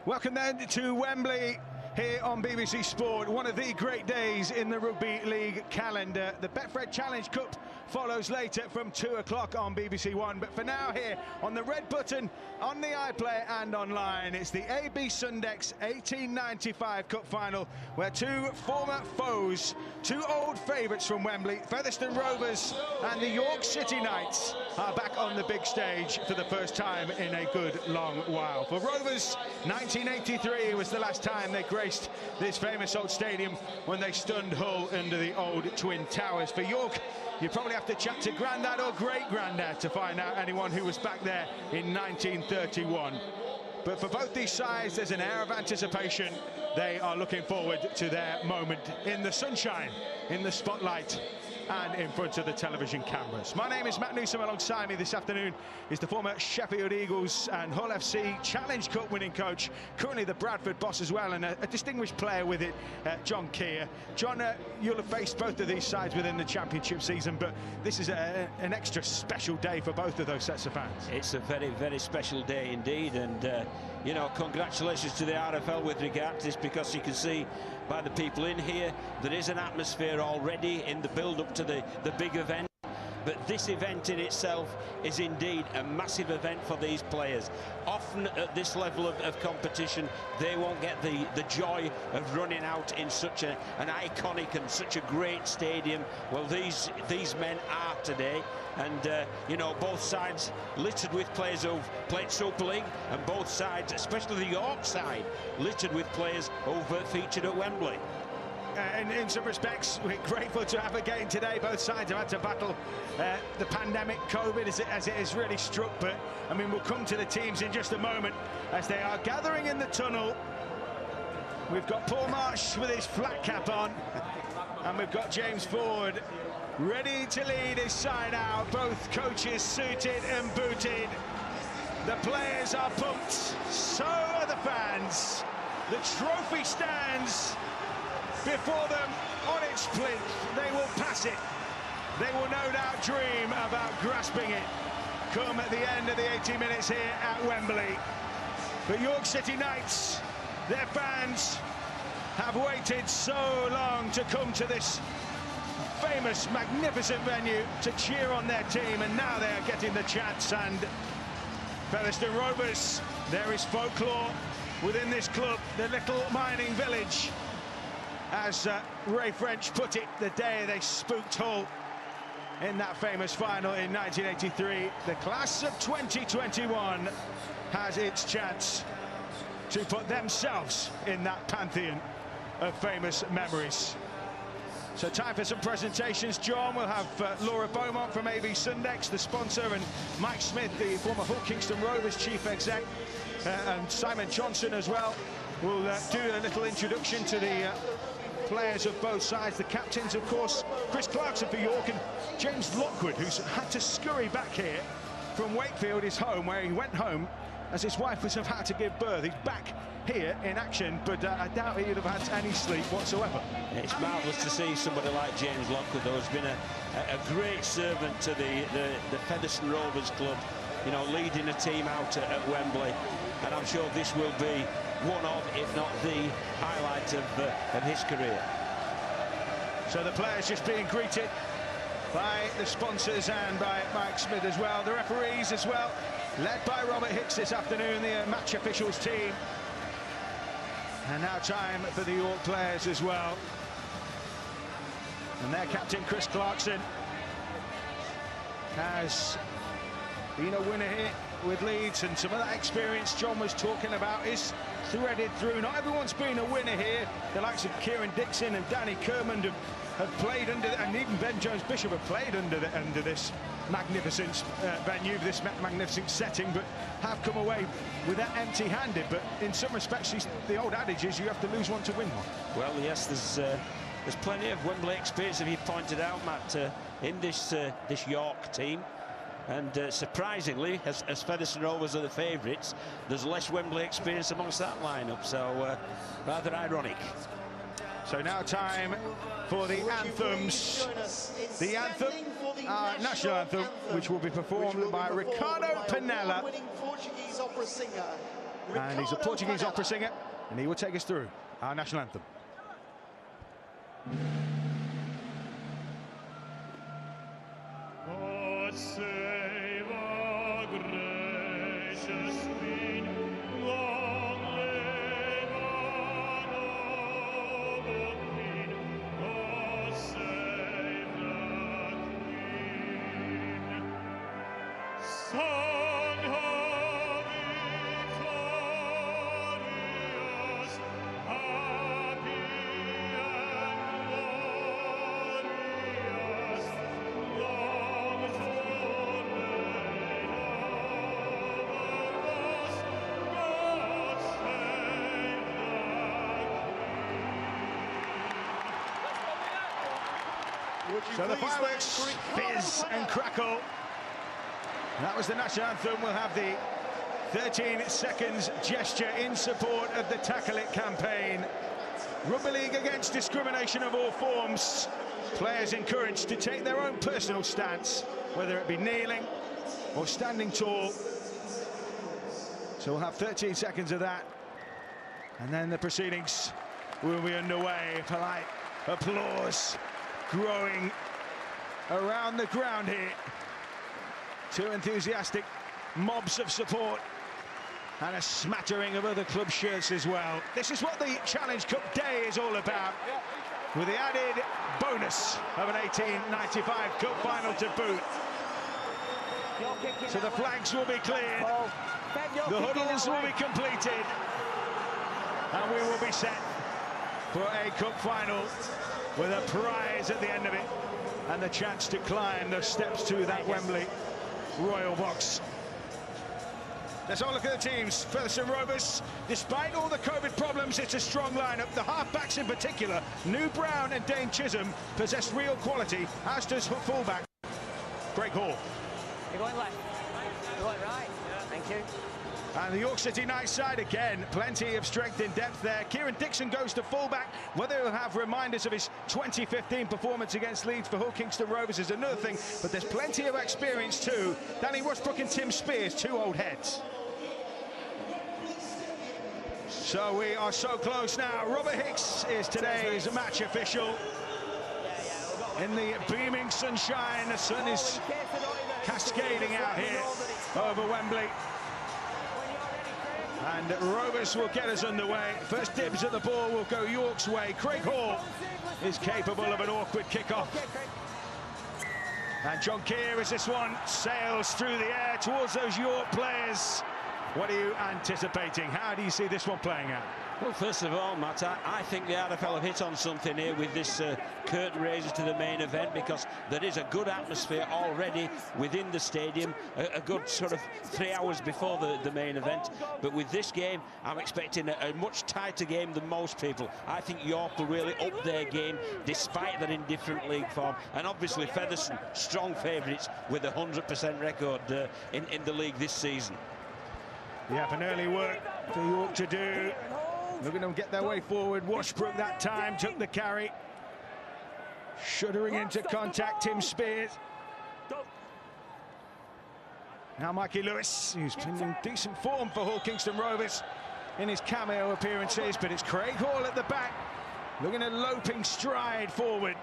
Welcome then to Wembley here on BBC Sport. One of the great days in the Rugby League calendar. The Betfred Challenge Cup follows later from 2 o'clock on BBC One. But for now, here on the red button, on the iPlayer and online, it's the AB Sundex 1895 Cup Final, where two former foes, two old favourites from Wembley, Featherstone Rovers and the York City Knights, are back on the big stage for the first time in a good long while. For Rovers, 1983 was the last time they graced this famous old stadium when they stunned Hull under the old Twin Towers. For York, you probably have to chat to Grandad or Great-Grandad to find out anyone who was back there in 1931. But for both these sides, there's an air of anticipation. They are looking forward to their moment in the sunshine, in the spotlight, and in front of the television cameras. My name is Matt Newsom. Alongside me this afternoon is the former Sheffield Eagles and Hull FC Challenge Cup winning coach, currently the Bradford boss as well, and a distinguished player with it, John Keir. John, you'll have faced both of these sides within the championship season, but this is an extra special day for both of those sets of fans. It's a very, very special day indeed, and you know, congratulations to the RFL with regard to this, because you can see by the people in here there is an atmosphere already in the build-up to the big event. But this event in itself is indeed a massive event for these players. Often at this level of competition, they won't get the joy of running out in such an iconic and such a great stadium. Well, these men are today. And, you know, both sides littered with players who've played Super League, and both sides, especially the York side, littered with players who've featured at Wembley. In some respects, we're grateful to have a game today. Both sides have had to battle the pandemic, COVID, as it has really struck. But, I mean, we'll come to the teams in just a moment as they are gathering in the tunnel. We've got Paul Marsh with his flat cap on, and we've got James Ford ready to lead his side out. Both coaches suited and booted. The players are pumped, so are the fans. The trophy stands before them on its plinth. They will pass it. They will no doubt dream about grasping it come at the end of the 80 minutes here at Wembley. But York City Knights, their fans have waited so long to come to this famous, magnificent venue to cheer on their team, and now they are getting the chance. And Featherstone Rovers, there is folklore within this club, the little mining village, as Ray French put it, the day they spooked Hull in that famous final in 1983. The class of 2021 has its chance to put themselves in that pantheon of famous memories. So time for some presentations. John will have Laura Beaumont from AB Sundex, the sponsor, and Mike Smith, the former Hull Kingston Rovers chief exec, and Simon Johnson as well. We'll do a little introduction to the players of both sides, the captains, of course, Chris Clarkson for York, and James Lockwood, who's had to scurry back here from Wakefield, his home, where he went home as his wife was about to give birth. He's back here in action, but I doubt he'd have had any sleep whatsoever. It's marvellous to see somebody like James Lockwood, though, has been a great servant to the Featherstone Rovers club, you know, leading a team out at Wembley, and I'm sure this will be one of, if not the highlight of his career. So the players just being greeted by the sponsors and by Mike Smith as well. The referees as well, led by Robert Hicks this afternoon, the match officials team. And now time for the York players as well. And their captain, Chris Clarkson, has been a winner here with Leeds, and some of that experience John was talking about is threaded through. Not everyone's been a winner here. The likes of Kieran Dixon and Danny Kermond have played under, and even Ben Jones-Bishop have played under this magnificent venue, this magnificent setting, but have come away with that empty-handed. But in some respects, the old adage is you have to lose one to win one. Well, yes, there's plenty of Wembley experience, as you pointed out, Matt, in this York team. And surprisingly, as Featherstone Rovers are the favourites, there's less Wembley experience amongst that lineup, so rather ironic. So now time for the anthems. The anthem, our national anthem, which will be performed by Ricardo Pinella. Winning Portuguese opera singer And he's a Portuguese opera singer, and he will take us through our national anthem. God save our gracious Queen, long live our noble Queen, God save the Queen. Song of victorious, happy and glorious, long to reign over us, God save the Queen. So the fireworks fizz and crackle. That was the national anthem. We'll have the 13 seconds gesture in support of the Tackle It campaign. Rugby league against discrimination of all forms. Players encouraged to take their own personal stance, whether it be kneeling or standing tall. So we'll have 13 seconds of that. And then the proceedings will be underway. Polite applause growing around the ground here. Two enthusiastic mobs of support and a smattering of other club shirts as well. This is what the Challenge Cup Day is all about, with the added bonus of an 1895 Cup final to boot. So the flags will be cleared, the huddles will be completed, and we will be set for a cup final with a prize at the end of it and the chance to climb the steps to that Wembley Royal Box. Let's all look at the teams. Featherstone Rovers, despite all the COVID problems, it's a strong lineup. The half-backs in particular, New Brown and Dane Chisholm, possess real quality, as does fullback Craig Hall. You're going left. You're going right. Thank you. And the York City Knights side, again, plenty of strength in depth there. Kieran Dixon goes to fullback. Whether he'll have reminders of his 2015 performance against Leeds for Hull Kingston Rovers is another thing, but there's plenty of experience too. Danny Rushbrook and Tim Spears, two old heads. So we are so close now. Robert Hicks is today's match official. In the beaming sunshine, the sun is cascading out here over Wembley. And Rovers will get us underway. First dibs at the ball will go York's way. Craig Hall is capable of an awkward kickoff. And John Keir, as this one sails through the air towards those York players. What are you anticipating? How do you see this one playing out? Well, first of all, Matt, I think the RFL have hit on something here with this curtain raiser to the main event, because there is a good atmosphere already within the stadium, a good sort of 3 hours before the main event. But with this game, I'm expecting a much tighter game than most people. I think York will really up their game despite their indifferent league form. And obviously Featherstone, strong favourites with a 100% record in the league this season. Yeah, an early work for York to do. Looking to get their way forward. Washbrook that time took the carry. Shuddering into contact, Tim Spears. Now Mikey Lewis, who's been in decent form for Hull Kingston Rovers in his cameo appearances, but it's Craig Hall at the back, looking at loping stride forward.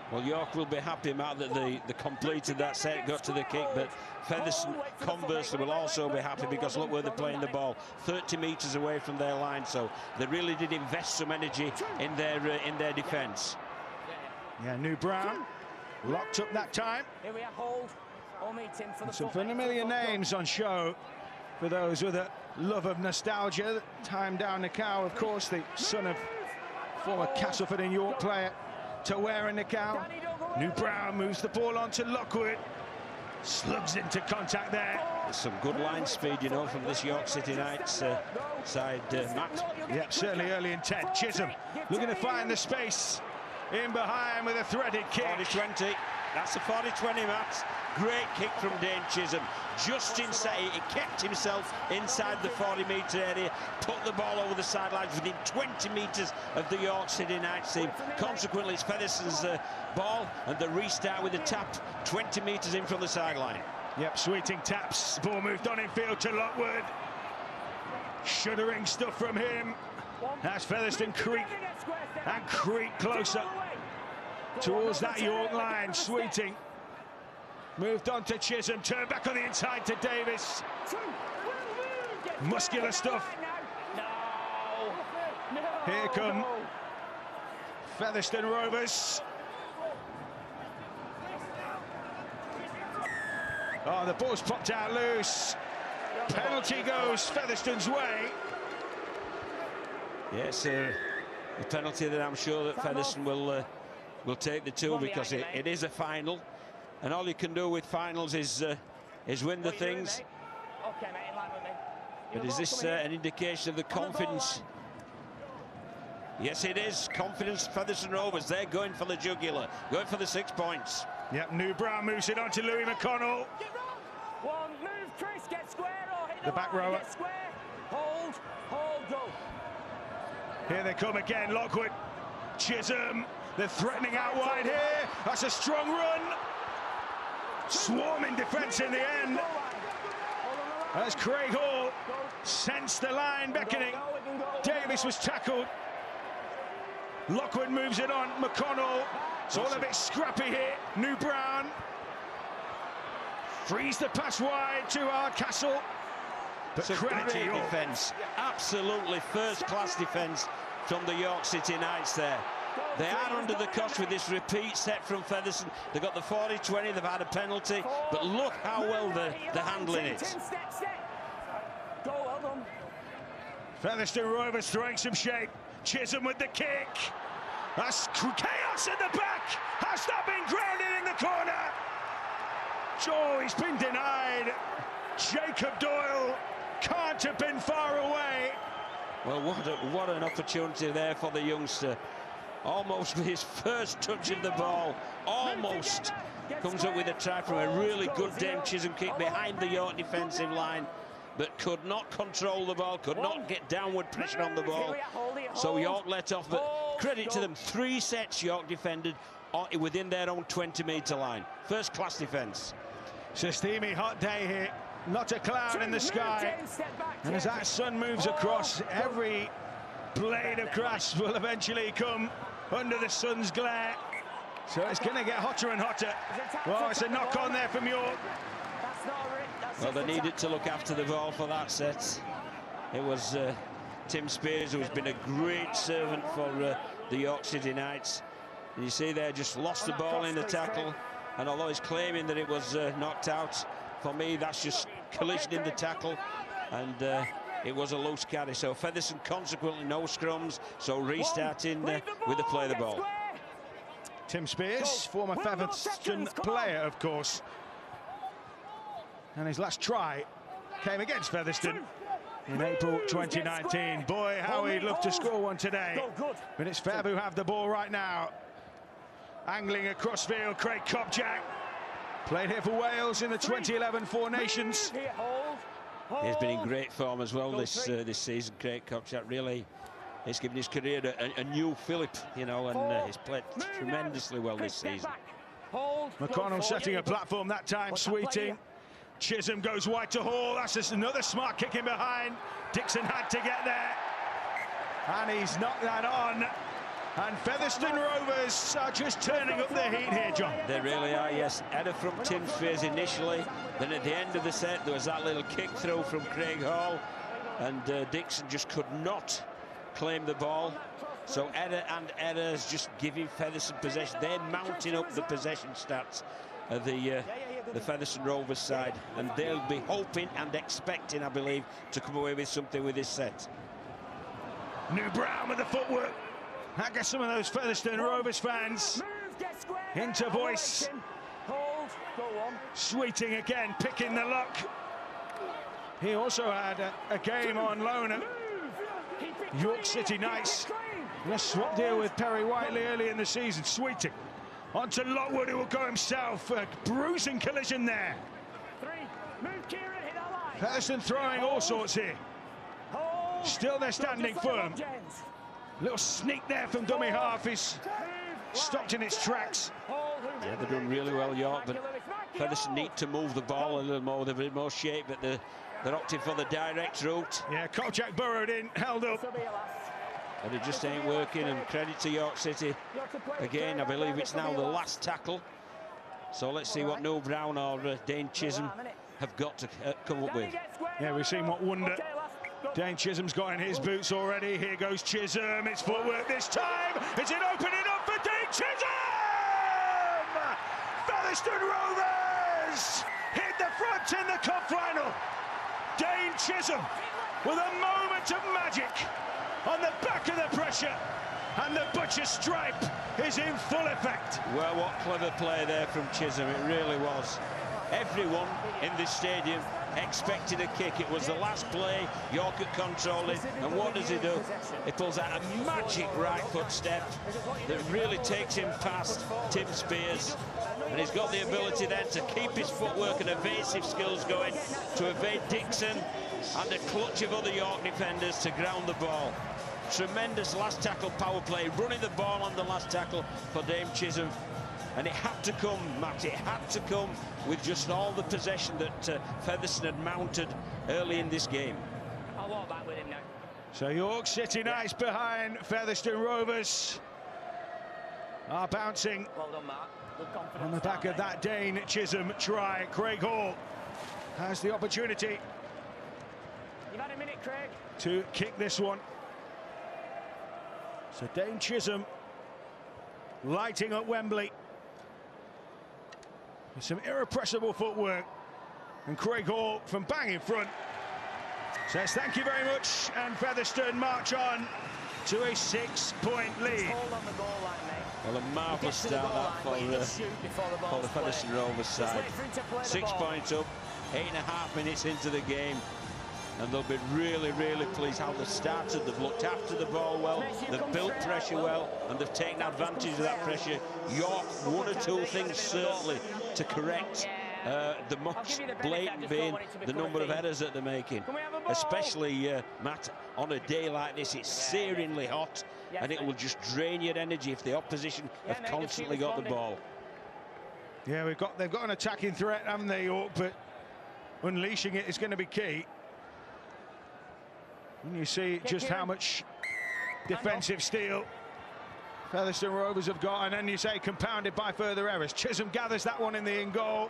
Well, York will be happy, Matt, that they completed that set, got to the kick, but Featherstone, conversely, will also be happy because look where they're playing the ball, 30 metres away from their line, so they really did invest some energy in their defence. Yeah, New Brown locked up that time. Here we are, hold. Or meet him for the some familiar names on show for those with a love of nostalgia. Time down the cow, of course, the son of former Castleford and York player Tawera Nakau. New Brown moves the ball on to Lockwood. Slugs into contact there. There's some good line speed, you know, from this York City Knights side, Matt. Yep, certainly early intent. Chisholm looking to find the space in behind with a threaded kick. 40-20. That's a 40-20, Matt. Great kick from Dane Chisholm. Just inside, he kept himself inside the 40-metre area, put the ball over the sidelines within 20 metres of the York City Knights team. Consequently, it's Featherstone's ball, and the restart with a tap 20 metres in from the sideline. Yep, Sweeting taps. Ball moved on in field to Lockwood. Shuddering stuff from him. As Featherstone creep closer towards that York line. Sweeting moved on to Chisholm, turned back on the inside to Davis. Muscular stuff. Here come Featherstone Rovers. Oh, the ball's popped out loose. Penalty goes Featherstone's way. Yes, a penalty that I'm sure that Featherstone will take the two, because it is a final, and all you can do with finals is win the things. But is this an indication of the confidence? Yes, it is. Confidence, Featherstone Rovers. They're going for the jugular, going for the 6 points. Yep, New Brown moves it on to Louis McConnell. One move, Chris, get square or hit The back rower. Get square. Hold, go. Here they come again, Lockwood. Chisholm, they're threatening out wide here. That's a strong run. Swarming defence in the end. As Craig Hall sensed the line beckoning. Davis was tackled. Lockwood moves it on. McConnell. It's all a bit scrappy here. New Brown frees the pass wide to Hardcastle. But credit to York. Defence, absolutely first-class defence from the York City Knights there. They are under the cosh with this repeat set from Featherstone. They've got the 40-20, they've had a penalty, but look how well they're handling it. Featherstone Rovers throwing some shape. Chisholm with the kick. That's chaos at the back. Has that been grounded in the corner? Joe, he's been denied. Jacob Doyle can't have been far away. Well, what an opportunity there for the youngster. Almost with his first touch of the ball, almost comes up with a try from a really good Dame Chisholm kick behind the York defensive line, but could not control the ball, could not get downward pressure on the ball. So York let off, but credit to them, 3 sets York defended within their own 20-metre line. First-class defence. It's a steamy hot day here, not a cloud in the sky. And as that sun moves across, every blade of grass will eventually come under the sun's glare. So it's going to get hotter and hotter. Well, it's a knock on there from York. Well, they needed to look after the ball for that set. It was Tim Spears, who has been a great servant for the York City Knights. And you see there, just lost the ball in the tackle. And although he's claiming that it was knocked out, for me, that's just collision in the tackle. And it was a loose carry. So Featherstone consequently no scrums. So restarting with the play of the ball. Tim Spears, former Featherstone player, of course. And his last try came against Featherstone in April 2019. Boy, how he'd love to score one today. But it's Fev who have the ball right now. Angling across field, Craig Kopczak. Played here for Wales in the 2011 Four Nations. He's been in great form as well this season, Craig Kopczak. Really, he's given his career a new fillip, you know, and he's played tremendously well this season. McConnell setting a platform that time, Sweeting. Chisholm goes wide to Hall. That's just another smart kick in behind. Dixon had to get there. And he's knocked that on. And Featherstone Rovers are just turning up the heat here, John. They really are, yes. Header from Tim Spears initially. Then at the end of the set, there was that little kick through from Craig Hall. And Dixon just could not claim the ball. So error is just giving Featherstone possession. They're mounting up the possession stats of the Featherstone Rovers side. And they'll be hoping and expecting, I believe, to come away with something with this set. New Brown with the footwork. I guess some of those Featherstone Rovers fans into voice. Sweeting again, picking the lock. He also had a game on loan at York City Knights. And a swap deal with Perry Whiteley early in the season. Sweeting onto Lockwood, who will go himself. A bruising collision there. Featherstone throwing all sorts here. Still they're standing firm. Little sneak there from dummy half. He's stopped in its tracks. Yeah, they're doing really well, York, but Featherstone need to move the ball a little more. They're a bit more shape, but the They're opting for the direct route. Yeah, Kopchak burrowed in, held up. And it just ain't working, and credit to York City. Again, I believe it's now the last tackle. So let's see what Noel Brown or Dane Chisholm have got to come up with. Yeah, we've seen what wonder Dane Chisholm's got in his boots already. Here goes Chisholm, it's footwork this time. Is it opening up for Dane Chisholm? Featherstone Rovers hit the front in the cup final. Dane Chisholm with a moment of magic on the back of the pressure, and the butcher stripe is in full effect. Well, what clever play there from Chisholm, it really was. Everyone in this stadium expected a kick. It was the last play, York at controlling, and what does he do? He pulls out a magic right foot step that really takes him past Tim Spears, and he's got the ability then to keep his footwork and evasive skills going, to evade Dixon and a clutch of other York defenders to ground the ball. Tremendous last tackle power play, running the ball on the last tackle for Dame Chisholm. And it had to come, Matt, it had to come with just all the possession that Featherstone had mounted early in this game. I'll walk back with him now. So York City nice behind Featherstone Rovers are bouncing Well done, Mark. Good confidence. on the back of that Dane Chisholm try. Craig Hall has the opportunity You've had a minute, Craig. to kick this one. So Dane Chisholm lighting up Wembley with some irrepressible footwork, and Craig Hall from bang in front says thank you very much, and Featherstone march on to a 6-point lead. Hold on the goal line, mate. Well, a marvellous start that for the Featherstone Rovers side. 6 points up, 8.5 minutes into the game. And they'll be really, really pleased how they've started. They've looked after the ball well, they've built pressure well, and they've taken advantage of that pressure. York, one or two things certainly to correct. The most blatant being the number of errors that they're making. Especially, Matt, on a day like this, it's searingly hot, and it will just drain your energy if the opposition have constantly got the ball. Yeah, they've got an attacking threat, haven't they, York? But unleashing it is going to be key. And you see just how much defensive steel Featherstone Rovers have got, and then you say compounded by further errors. Chisholm gathers that one in the in goal.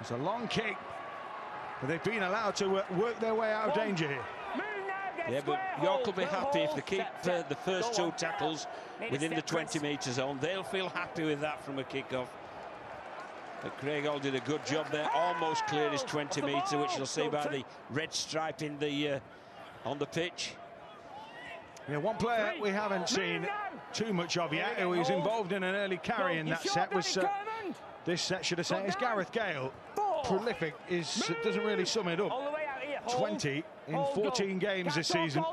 It's a long kick, but they've been allowed to work their way out of danger here. Yeah, but York will be happy if they keep the first 2 tackles within the 20-metre zone. They'll feel happy with that from a kick-off. But Craig Hall did a good job there, almost cleared his 20-metre, which you'll see by the red stripe in the on the pitch. Yeah, one player we haven't seen too much of yet, who was involved in an early carry in that set, was this set, should I say, is Gareth Gale. Prolific doesn't really sum it up. 20 in 14 games this season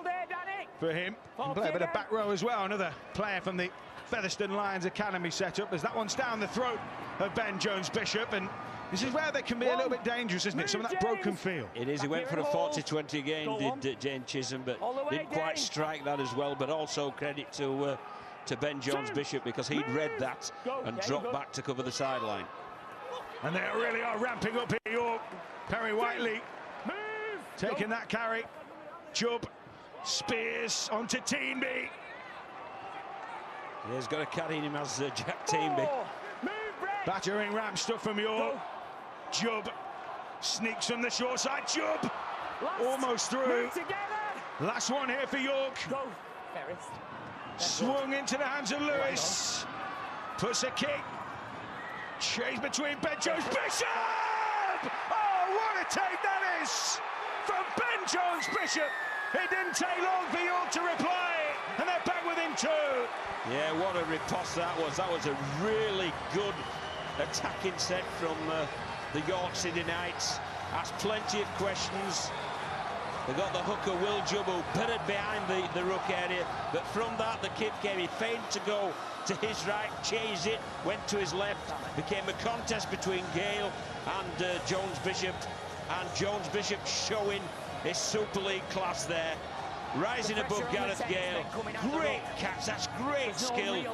for him. Can play a bit of back row as well. Another player from the Featherstone Lions Academy setup, as that one's down the throat of Ben Jones-Bishop, and this is where they can be a little bit dangerous, isn't it? Some of that broken feel. It is. He went for a 40-20 again, did Jane Chisholm, but didn't quite strike that as well. But also credit to Ben Jones-Bishop, because he'd read that and dropped back to cover the sideline. And they really are ramping up here, York. Perry Whiteley taking that carry. Chubb, Spears onto Teenby. He's got to carry him as Jack Teenby. Battering ramp stuff from York. Chubb sneaks from the short side. Chubb almost through. Last one here for York. Swung into the hands of Lewis. Puts a kick. Chase between Ben Jones-Bishop. Oh, what a take that is from Ben Jones-Bishop. It didn't take long for York to reply, and they're back within 2. Yeah, what a riposte that was. That was a really good attacking set from the York City Knights. Asked plenty of questions. They got the hooker Will Jubb, who buried behind the ruck area, but from that the kick came. He feigned to go to his right, chased it, went to his left. Became a contest between Gale and Jones-Bishop, and Jones-Bishop showing his Super League class there. rising above Gareth Gale. Great catch, that's great skill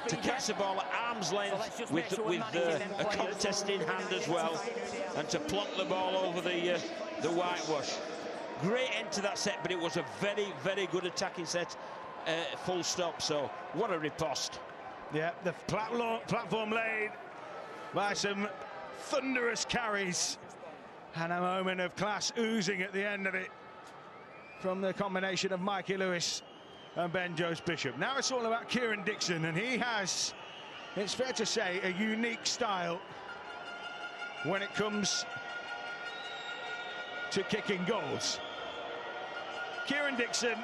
to catch the ball at arm's length with a contest in hand as well, and to plonk the ball over the whitewash. Great end to that set, but it was a very, very good attacking set, full stop. So what a riposte. Yeah, the platform laid by some thunderous carries, and a moment of class oozing at the end of it from the combination of Mikey Lewis and Ben Jones Bishop. Now it's all about Kieran Dixon, and he has, it's fair to say, a unique style when it comes to kicking goals. Kieran Dixon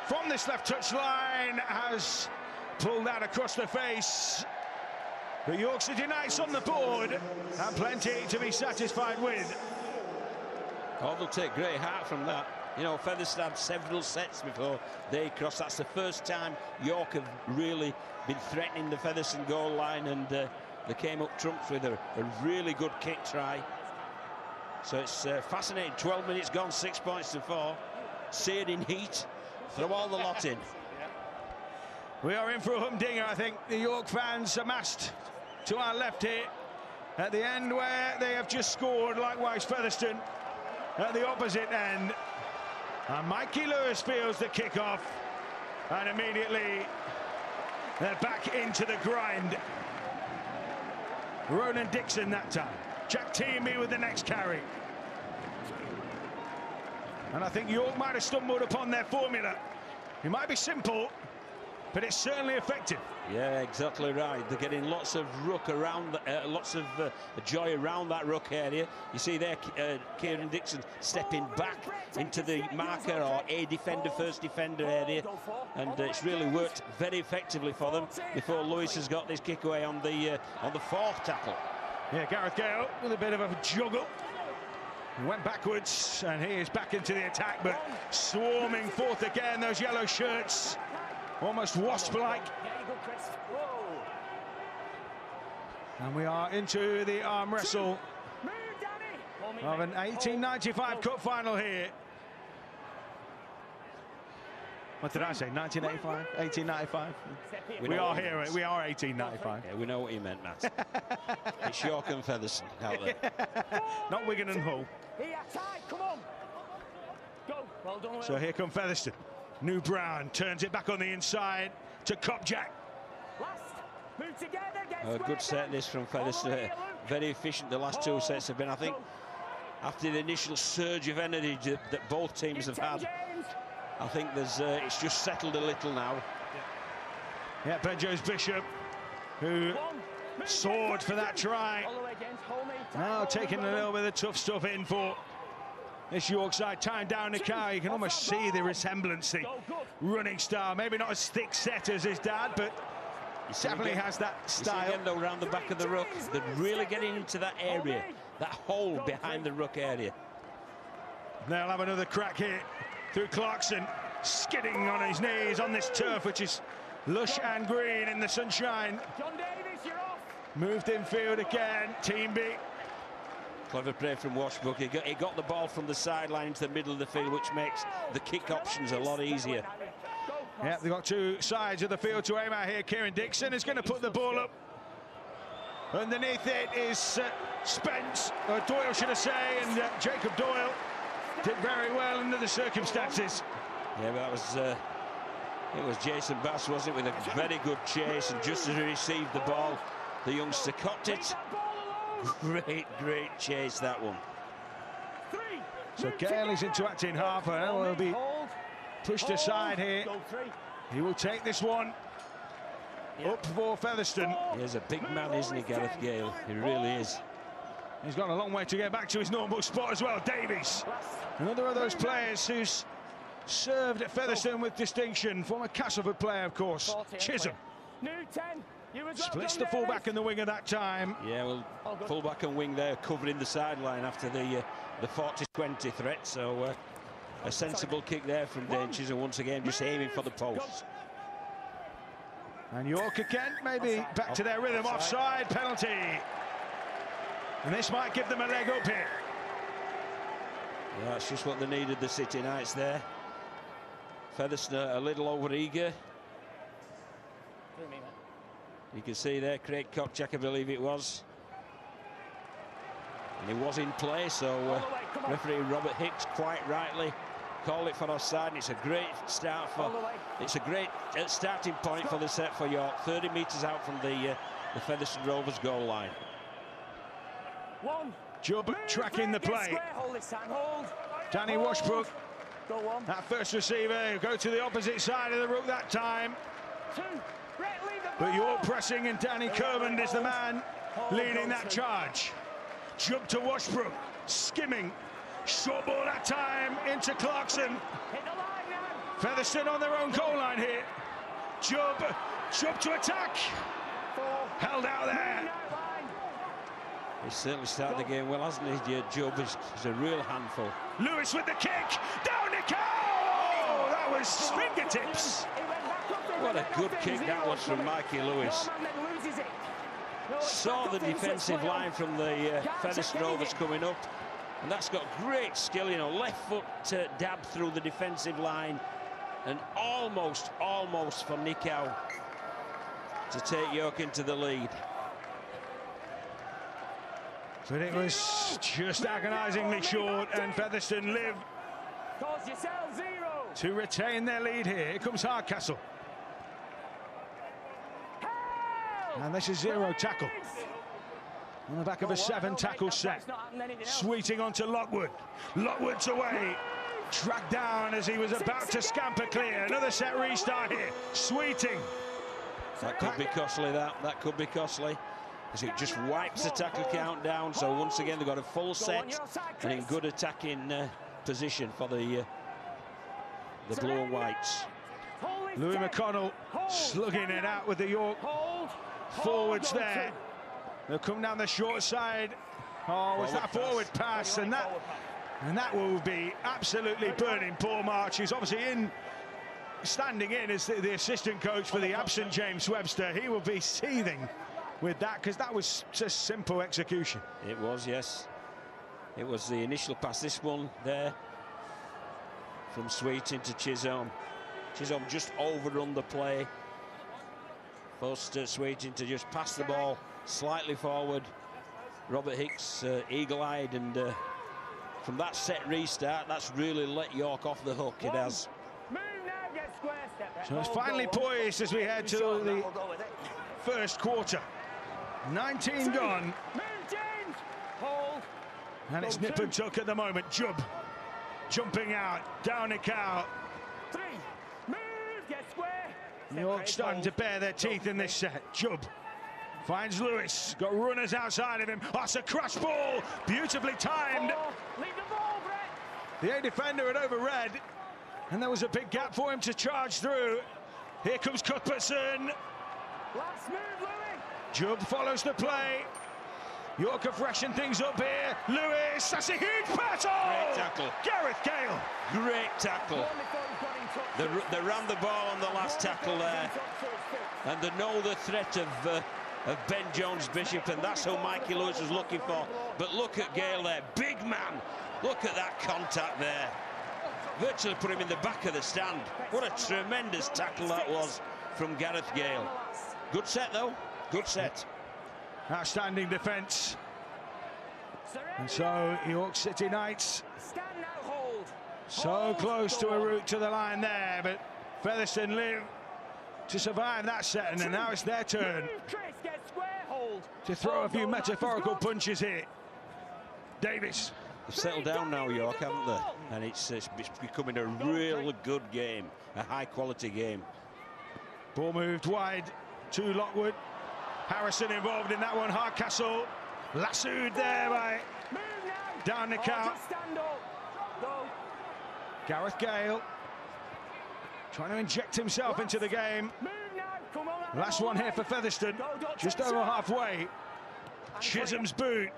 from this left touch line has pulled that across the face. But York City United's on the board and plenty to be satisfied with. Oh, they'll take great heart from that. You know, Featherstone had several sets before they crossed. That's the first time York have really been threatening the Featherstone goal line, and they came up trumps with a really good kick try. So it's fascinating. 12 minutes gone, 6 points to 4. Seared in heat. Throw all the lot in. We are in for a humdinger, I think. The York fans amassed to our left here at the end where they have just scored. Likewise, Featherstone at the opposite end. And Mikey Lewis feels the kickoff, and immediately they're back into the grind. Ronan Dixon that time. Jack Teamy with the next carry. And I think York might have stumbled upon their formula. It might be simple, but it's certainly effective. Yeah, exactly right. They're getting lots of ruck around, lots of joy around that ruck area. You see there, Kieran Dixon stepping back into the marker or a defender, first defender area, and it's really worked very effectively for them before Lewis has got this kick away on the fourth tackle. Yeah, Gareth Gale with a bit of a juggle. He went backwards, and he is back into the attack, but swarming forth again, those yellow shirts. Almost wasp-like. And we are into the arm wrestle of an 1895 Cup final here. What did I say? 1985? 1895? We are here. We are 1895. Yeah, we know what you meant, Matt. It's York and Featherstone out there. Not Wigan and Hull. Come on. Go. Well done. So here come Featherstone. New Brown turns it back on the inside to Kopjak. Move together, A good set this from Featherstone. Very efficient. The last two sets have been, I think, after the initial surge of energy that both teams have had, I think there's it's just settled a little now. Yeah, Ben Jones Bishop, who soared for that try. Now taking a little bit of tough stuff in for this York side. Tying down the car, you can almost see the resemblance, the running style. Maybe not as thick set as his dad, but definitely has that style. Again, though, around the back of the ruck, they're really getting into that area, that hole behind the ruck area. They'll have another crack here through Clarkson, skidding on his knees on this turf, which is lush and green in the sunshine. Moved infield again, Team B. Clever play from Washbrook. He got the ball from the sideline into the middle of the field, which makes the kick options a lot easier. Yeah, they've got two sides of the field to aim at here. Kieran Dixon is going to put the ball up. Underneath it is Spence, or Doyle should I say, and Jacob Doyle did very well under the circumstances. Yeah, but that was it was Jason Bass, wasn't it, with a very good chase, and just as he received the ball, the youngster copped it. Great chase, that one. So Gale is into acting half, and will be pushed aside here. He will take this one up for Featherstone. He's a big man, isn't he, Gareth Gale? He really is. He's got a long way to get back to his normal spot as well. Davies, another of those players who's served at Featherstone with distinction. Former Castleford player, of course. Chisholm splits the fullback and the wing at that time. Yeah, well, fullback and wing there covering the sideline after the 40-20 threat. So a sensible kick there from Dane Chisholm, once again just aiming for the post. And York again, maybe back to their rhythm. Offside penalty. And this might give them a leg up here. Yeah, that's just what they needed, the City Knights there. Featherstone a little over-eager. You can see there, Craig Kopchak, I believe it was. And he was in play, so referee Robert Hicks quite rightly called it for offside. And it's a great start for. It's a great starting point for the set for York. 30 metres out from the Featherstone Rovers goal line. Jubb tracking the play. Danny Washbrook, that first receiver, go to the opposite side of the route that time. But York pressing, and Danny Kermond is the man leading that charge. Jubb to Washbrook, skimming. Short ball that time into Clarkson. Featherstone on their own goal line here. Jubb to attack. Held out there. He's certainly started the game well, hasn't he? Jubb is a real handful. Lewis with the kick. Down the goal. Oh, that was fingertips. What a good kick that was from Mikey Lewis. Saw the defensive line from the Featherstone Rovers coming up, and that's got great skill, you know, left foot dab through the defensive line, and almost for Nikau to take York into the lead. But it was just agonisingly short, and Featherstone live to retain their lead here. Here comes Hardcastle. And this is zero tackle. On the back of a 7-tackle set. Sweeting onto Lockwood. Lockwood's away. Tracked down as he was about to scamper clear. Another set restart here. Sweeting. That could be costly, that could be costly. As it just wipes the tackle count down. So once again, they've got a full set and in good attacking position for the blue and whites. Louis McConnell slugging it out with the York forwards there. They'll come down the short side. Oh, was that forward pass? And that will be absolutely burning Paul March, who's obviously standing in as the assistant coach for the absent James Webster. He will be seething with that, because that was just simple execution. It was, yes. It was the initial pass. This one there from Sweeting to Chisholm. Chisholm just overrun the play. Forced Sweeting to just pass the ball slightly forward. Robert Hicks eagle-eyed, and from that set restart, that's really let York off the hook. It has. So it's finally poised as we head to the first quarter. 19 gone. And it's nip and tuck at the moment. Jubb jumping out. Down a cow. York starting to bare their teeth in this set. Jubb finds Lewis. Got runners outside of him. Oh, it's a crush ball. Beautifully timed. The A defender had overread, and there was a big gap for him to charge through. Here comes Cuthbertson. Jubb follows the play. York have freshened things up here. Lewis, that's a huge pass. Oh! Great tackle. Gareth Gale. Great tackle. They ran the ball on the last tackle there, and they know the threat of Ben Jones-Bishop, and that's who Mikey Lewis was looking for. But look at Gale there, big man. Look at that contact there. Virtually put him in the back of the stand. What a tremendous tackle that was from Gareth Gale. Good set, though. Good set. Outstanding defence. And so York City Knights so close to a route to the line there, but Featherstone live to survive that set, and now it's their turn to throw a few metaphorical punches here. Davis. They've settled down now, York, haven't they? And it's becoming a real good game, a high-quality game. Ball moved wide to Lockwood. Harrison involved in that one. Hardcastle lassoed there by down the count. Gareth Gale trying to inject himself into the game. Last one here for Featherstone, just over halfway. Chisholm's boot.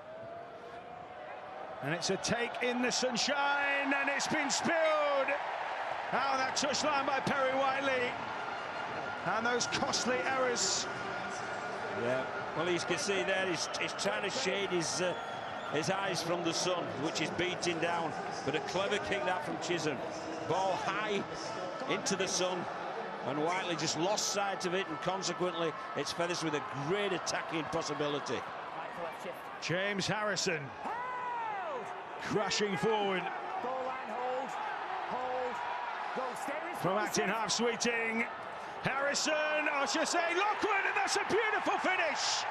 And it's a take in the sunshine, and it's been spilled. Out that touchline by Perry Whiteley. And those costly errors. Yeah, well, you can see there he's trying to shade his his eyes from the sun, which is beating down. But a clever kick that from Chisholm. Ball high into the sun, and Whiteley just lost sight of it, and consequently it's Featherstone with a great attacking possibility. James Harrison crashing forward from Acton half-sweeting. Harrison, I should say Lockwood, and that's a beautiful finish.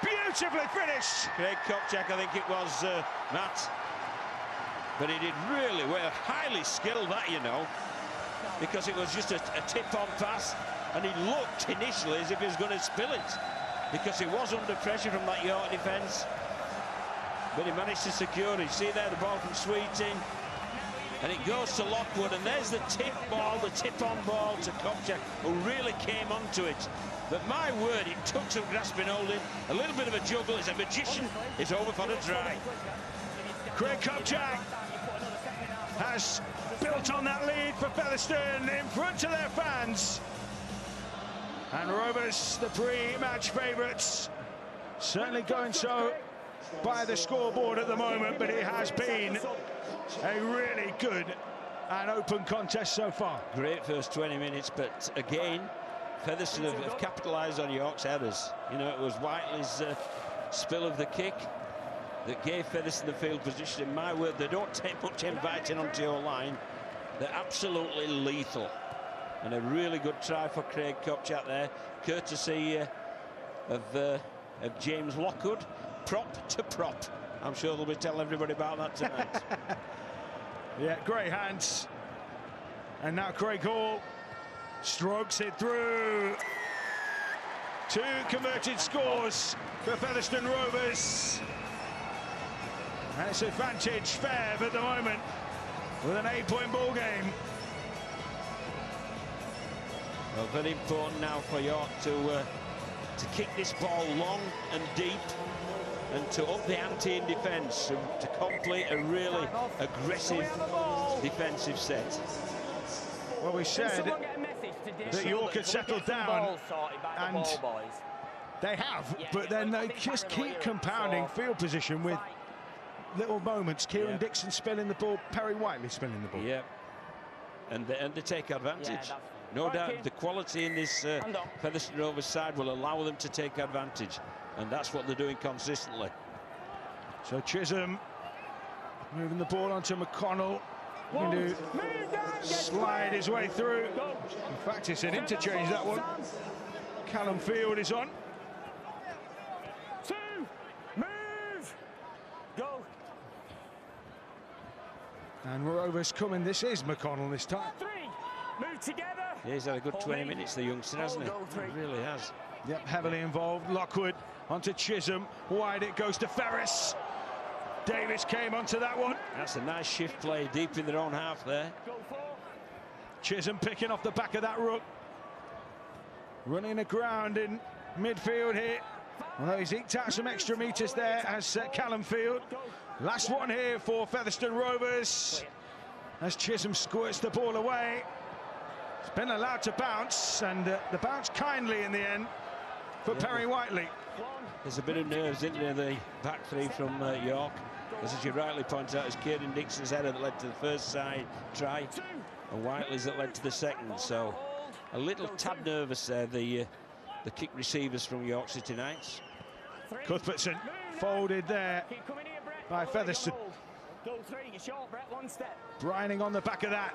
Beautifully finished. Craig Kopchak, I think it was, Matt. But he did really well, highly skilled that, you know, because it was just a tip-on pass, and he looked initially as if he was going to spill it, because he was under pressure from that York defence. But he managed to secure it. See there, the ball from Sweeting, and it goes to Lockwood, and there's the tip-on ball to Kopchak, who really came onto it. But my word, it took some grasping holding, a little bit of a juggle. It's a magician. It's over for the try. Craig Kopchak has built on that lead for Featherstone in front of their fans. And Rovers, the pre-match favourites, certainly going so by the scoreboard at the moment, but it has been a really good and open contest so far. Great first 20 minutes, but again, Featherstone have capitalised on York's errors. You know, it was Whiteley's spill of the kick that gave Featherstone the field position. In my word, they don't take much inviting onto your line. They're absolutely lethal. And a really good try for Craig Kopchak there, courtesy of James Lockwood, prop to prop. I'm sure they'll be telling everybody about that tonight. Yeah, great hands. And now Craig Hall strokes it through. 2 converted scores for Featherstone Rovers. And it's advantage Fev at the moment with an 8-point ball game. Well, very important now for York to kick this ball long and deep, and to up the ante in defence, to complete a really aggressive defensive set. Well, we said that York had settled down, and they have, but then they just keep compounding field position with little moments. Kieran Dixon spilling the ball, Perry Whiteley spilling the ball. Yeah, and they take advantage. No doubt the quality in this Featherstone Rovers side will allow them to take advantage, and that's what they're doing consistently. So Chisholm moving the ball onto McConnell, going to slide his way through. In fact, it's an interchange, that one. Callum Field is on. 2, move, go. And Rovers coming. This is McConnell this time. 3, move together. Yeah, he's had a good 20 minutes, the youngster, hasn't he? He really has. Yep, heavily involved. Lockwood onto Chisholm. Wide it goes to Ferris. Davis came onto that one. That's a nice shift play deep in their own half there. Chisholm picking off the back of that ruck. Running aground in midfield here. Although he's eked out some extra metres there, as Callum Field. Last one here for Featherstone Rovers, as Chisholm squirts the ball away. It's been allowed to bounce, and the bounce kindly in the end for Perry Whiteley. There's a bit of nerves, isn't there, the back three from York. As you rightly point out, it's Kieran Dixon's header that led to the first side try, and Whiteley's that led to the second. So a little tad nervous there, the kick receivers from York City Knights. Cuthbertson folded there by Featherstone. Brining on the back of that.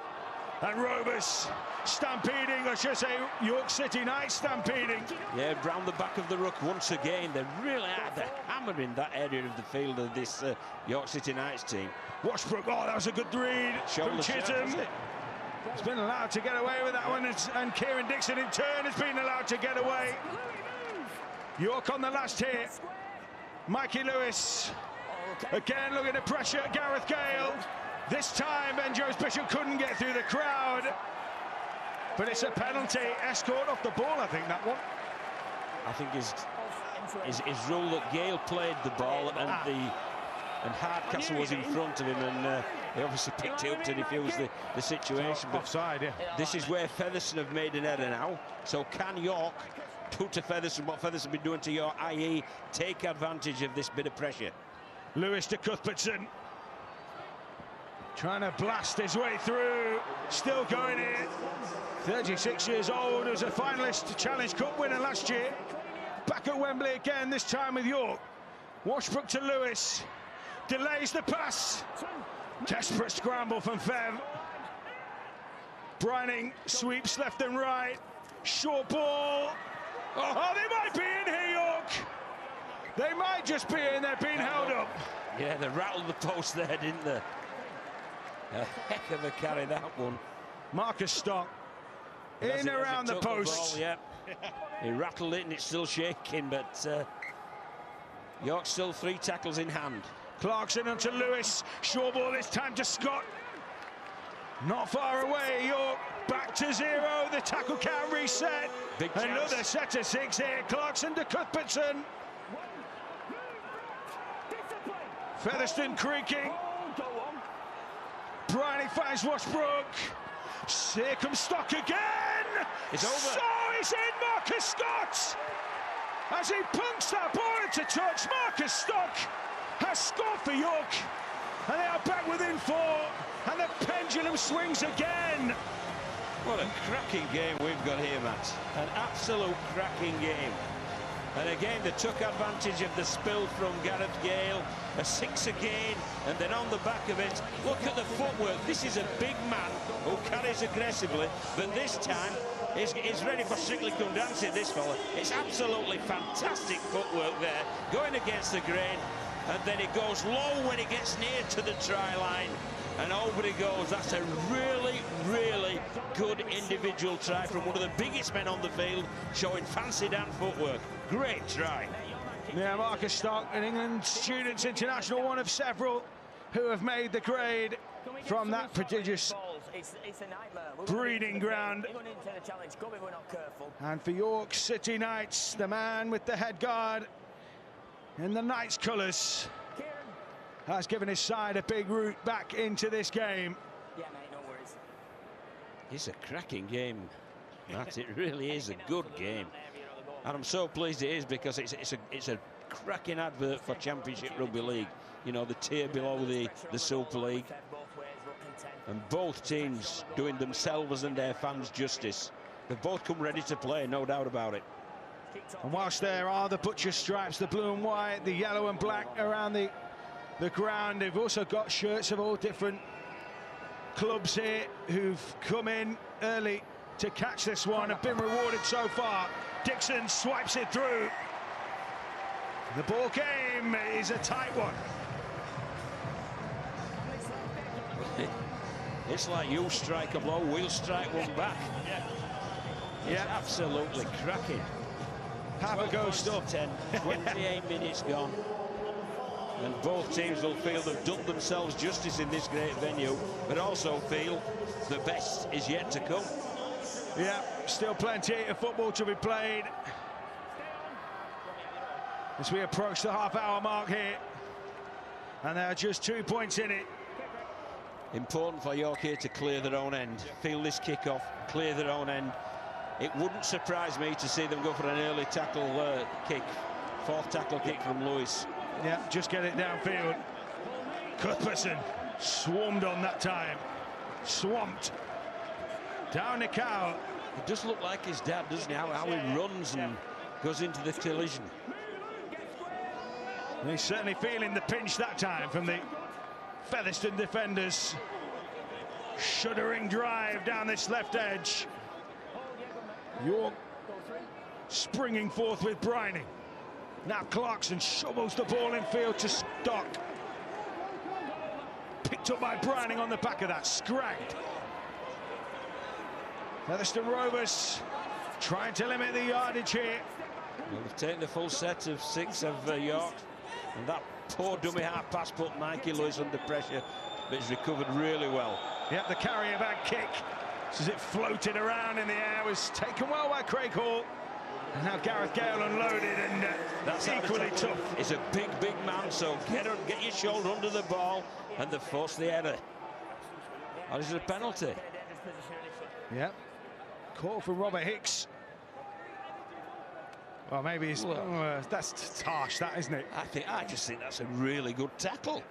And Rovers stampeding, I should say York City Knights stampeding. Yeah, round the back of the ruck once again. They're really hammering that area of the field of this York City Knights team. Washbrook, oh, that was a good read from Chisholm. He's been allowed to get away with that one, and Kieran Dixon in turn has been allowed to get away. York on the last hit. Mikey Lewis again looking to pressure Gareth Gale. This time Ben Jones Bishop couldn't get through the crowd, but it's a penalty. Escort off the ball, I think, that one. I think his rule that Gale played the ball, and Hardcastle was in front of him, and he obviously picked it up to defuse the situation. But offside, yeah. This is where Featherstone have made an error now. So can York do to Featherstone what Featherstone have been doing to York, i.e. take advantage of this bit of pressure? Lewis to Cuthbertson. Trying to blast his way through. Still going in. 36 years old, was a finalist to Challenge Cup winner last year. Back at Wembley again, this time with York. Washbrook to Lewis. Delays the pass. Desperate scramble from Fev. Brining sweeps left and right. Short ball. Oh, they might be in here, York. They might just be in. They're being held up. Yeah, they rattled the post there, didn't they? A heck of a carry, that one. Marcus Stock in around the post. Yeah. He rattled it and it's still shaking, but York still 3 tackles in hand. Clarkson onto Lewis. Short ball this time to Scott. Not far away. York back to 0. The tackle count reset. Big Another chance. set to 6 here. Clarkson to Cuthbertson. Featherstone creaking. Briney finds Washbrook. Here comes Stock again. It's over. So he's in, Marcus Scott. As he punks that ball into touch, Marcus Stock has scored for York. And they are back within 4. And the pendulum swings again. What a cracking game we've got here, Matt. An absolute cracking game. And again, they took advantage of the spill from Gareth Gale. A 6 again, and then on the back of it, look at the footwork. This is a big man who carries aggressively, but this time is ready for Strictly Come Dancing, this fella. It's absolutely fantastic footwork there, going against the grain, and then it goes low when it gets near to the try line, and over he goes. That's a really, really good individual try from one of the biggest men on the field, showing fancy Dan footwork. Great try. Yeah, Marcus Stock, an England Students International, one of several who have made the grade from that prodigious breeding ground. And for York City Knights, the man with the head guard in the Knights colours has given his side a big route back into this game. Yeah, mate, no worries. It's a cracking game, Matt. It really is a good game. And I'm so pleased it is, because it's a cracking advert for Championship Rugby League. You know, the tier below the Super League. And both teams doing themselves and their fans justice. They've both come ready to play, no doubt about it. And whilst there are the butcher stripes, the blue and white, the yellow and black around the ground, they've also got shirts of all different clubs here who've come in early to catch this one, have been rewarded so far. Dixon swipes it through. The ball game is a tight one. It's like you strike a blow, we'll strike one back. It's absolutely cracking. Have a go still. 10, 28 minutes gone. And both teams will feel they've done themselves justice in this great venue, but also feel the best is yet to come. Yeah, still plenty of football to be played as we approach the half-hour mark here. And there are just 2 points in it. Important for York here to clear their own end, feel this kick-off, clear their own end. It wouldn't surprise me to see them go for an early tackle kick, 4th tackle kick from Lewis. Yeah, just get it downfield. Cuthbertson swarmed on that time. Swamped. Down the cow. It does look like his dad, doesn't he? How he runs and goes into the collision. And he's certainly feeling the pinch that time from the Featherstone defenders. Shuddering drive down this left edge. York springing forth with Briney. Now Clarkson shovels the ball in field to Stock. Picked up by Brining on the back of that, scragged. Featherstone Rovers trying to limit the yardage here. Well, they've taken the full set of 6 of York, and that poor dummy half pass put Mikey Lewis under pressure, but he's recovered really well. Yep, the carrier back kick, as it floated around in the air, was taken well by Craig Hall. And now Gareth Gale unloaded, and that's equally tough. It's a big man, so get your shoulder under the ball, and they force the error. Or is it a penalty? Yep. Call for Robert Hicks. Well, maybe he's... that's harsh, that, isn't it? I just think that's a really good tackle.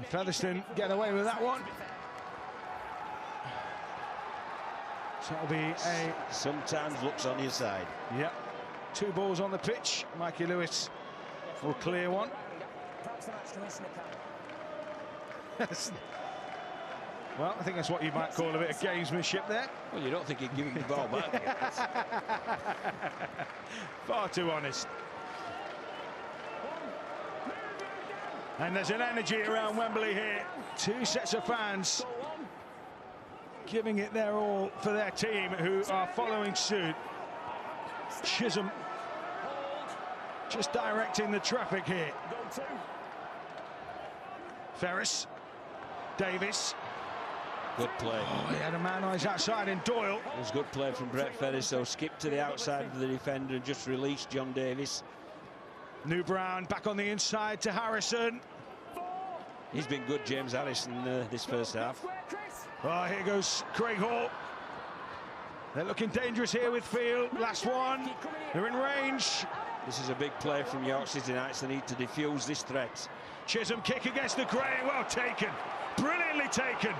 Featherstone get away with that one. So it'll be a... Sometimes looks on your side. Yep. 2 balls on the pitch. Mikey Lewis will clear one. Well, I think that's what you might call a bit of gamesmanship there. Well, you don't think he'd give him the ball back? Far too honest. And there's an energy around Wembley here. 2 sets of fans giving it their all for their team, who are following suit. Chisholm just directing the traffic here. Ferris, Davis. Good play. Oh, he had a man on his outside in Doyle. It was good play from Brett Ferris, so skip to the outside of the defender and just release John Davis. New Brown back on the inside to Harrison. He's been good, James Harrison, this first half. Oh, here goes Craig Hall. They're looking dangerous here with Field. Last one. They're in range. This is a big play from York City Knights. They need to defuse this threat. Chisholm kick against the grain. Well taken. Brilliantly taken.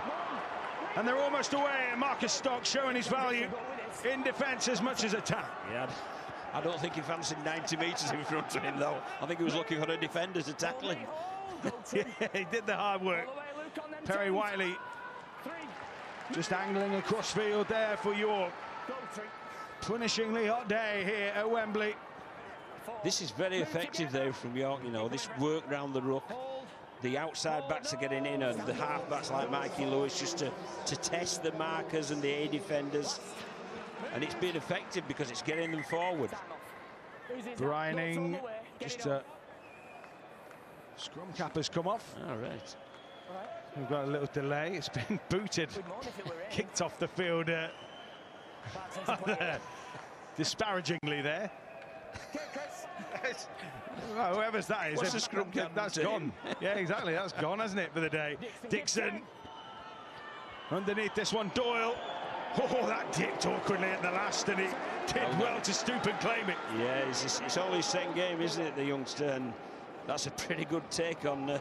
And they're almost away. And Marcus Stock showing his value in defence as much as attack. Yeah, I don't think he fancied 90 metres in front of him, though. I think he was looking for a defender to tackle him. Yeah, he did the hard work. Perry Whiteley just angling across field there for York. Punishingly hot day here at Wembley. This is very effective there from York, you know, this work round the ruck. The outside backs are getting in, and the half backs like Mikey Lewis just to test the markers and the A defenders. And it's been effective because it's getting them forward. Brianing, just scrum cap has come off. All right. We've got a little delay. It's been booted, kicked off the field disparagingly there. Well, whoever's that is, what's the scrum cap? That's gone. Yeah, exactly. That's gone, hasn't it, for the day? Dixon. Underneath this one, Doyle. Oh, that dipped awkwardly at the last, and he did well to stoop and claim it. Yeah, it's all his second game, isn't it, the youngster? And that's a pretty good take on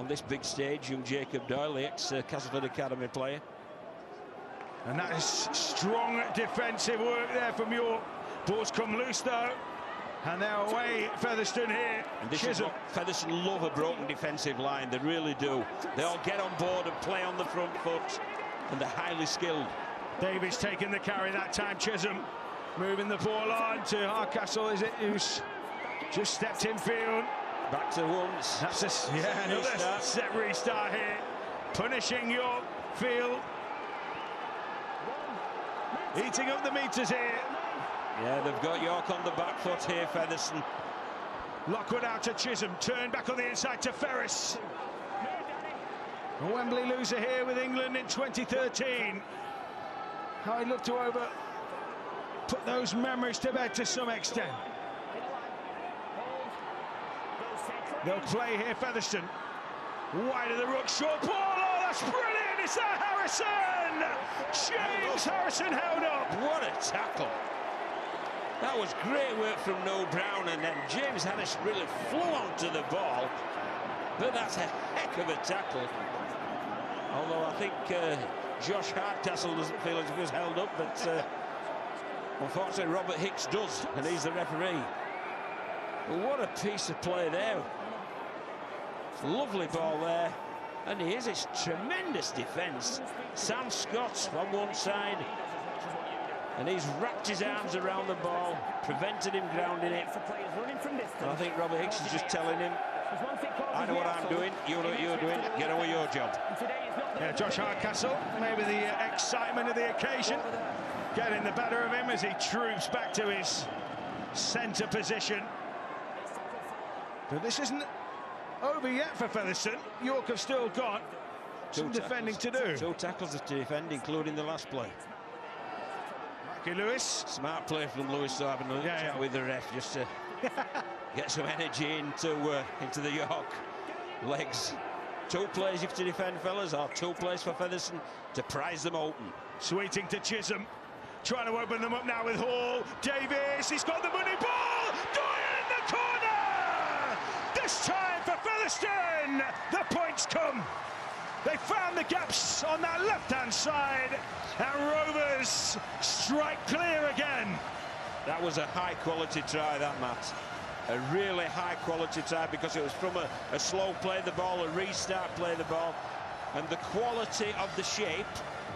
this big stage, young Jacob Doyle, the ex-Castleford Academy player. And that is strong defensive work there from York. Balls come loose, though. And they're away, Featherstone here. And this is what Featherstone love, a broken defensive line. They really do. They all get on board and play on the front foot, and they're highly skilled. Davis taking the carry that time. Chisholm moving the ball on to Hardcastle, is it, who's just stepped in field. Back to once. That's another set restart here. Punishing York field. Eating up the meters here. Yeah, they've got York on the back foot here, Featherstone. Lockwood out to Chisholm, turn back on the inside to Ferris. A Wembley loser here with England in 2013. How he'd love to put those memories to bed to some extent. They'll play here, Featherstone. Wide of the ruck, short ball. Oh, that's brilliant! It's that Harrison! James Harrison held up. What a tackle! That was great work from Noel Brown, and then James Harris really flew onto the ball. But that's a heck of a tackle. Although I think Josh Hardcastle doesn't feel as if he was held up, but unfortunately Robert Hicks does, and he's the referee. But what a piece of play there. Lovely ball there. And here's his tremendous defence. Sam Scott on one side. And he's wrapped his arms around the ball, prevented him grounding it. And I think Robert Hicks is just telling him, I know what I'm doing, you know what you're doing, get on with your job. Yeah, Josh Hardcastle, maybe the excitement of the occasion, getting the better of him as he troops back to his centre position. But this isn't over yet for Featherstone. York have still got some defending to do. 2 tackles to defend, including the last play. Mikey Lewis. Smart play from Lewis, so having a chat with the ref just to get some energy into the York legs. 2 plays you have to defend, fellas, or 2 plays for Featherstone to prize them open. Sweeting to Chisholm. trying to open them up now with Hall. Davis, he's got the money ball. Dwyer in the corner. This time for Featherstone, the points come. They found the gaps on that left-hand side, and Rovers strike clear again. That was a high-quality try, that, Matt. A really high-quality try, because it was from a slow play the ball, a restart play the ball, and the quality of the shape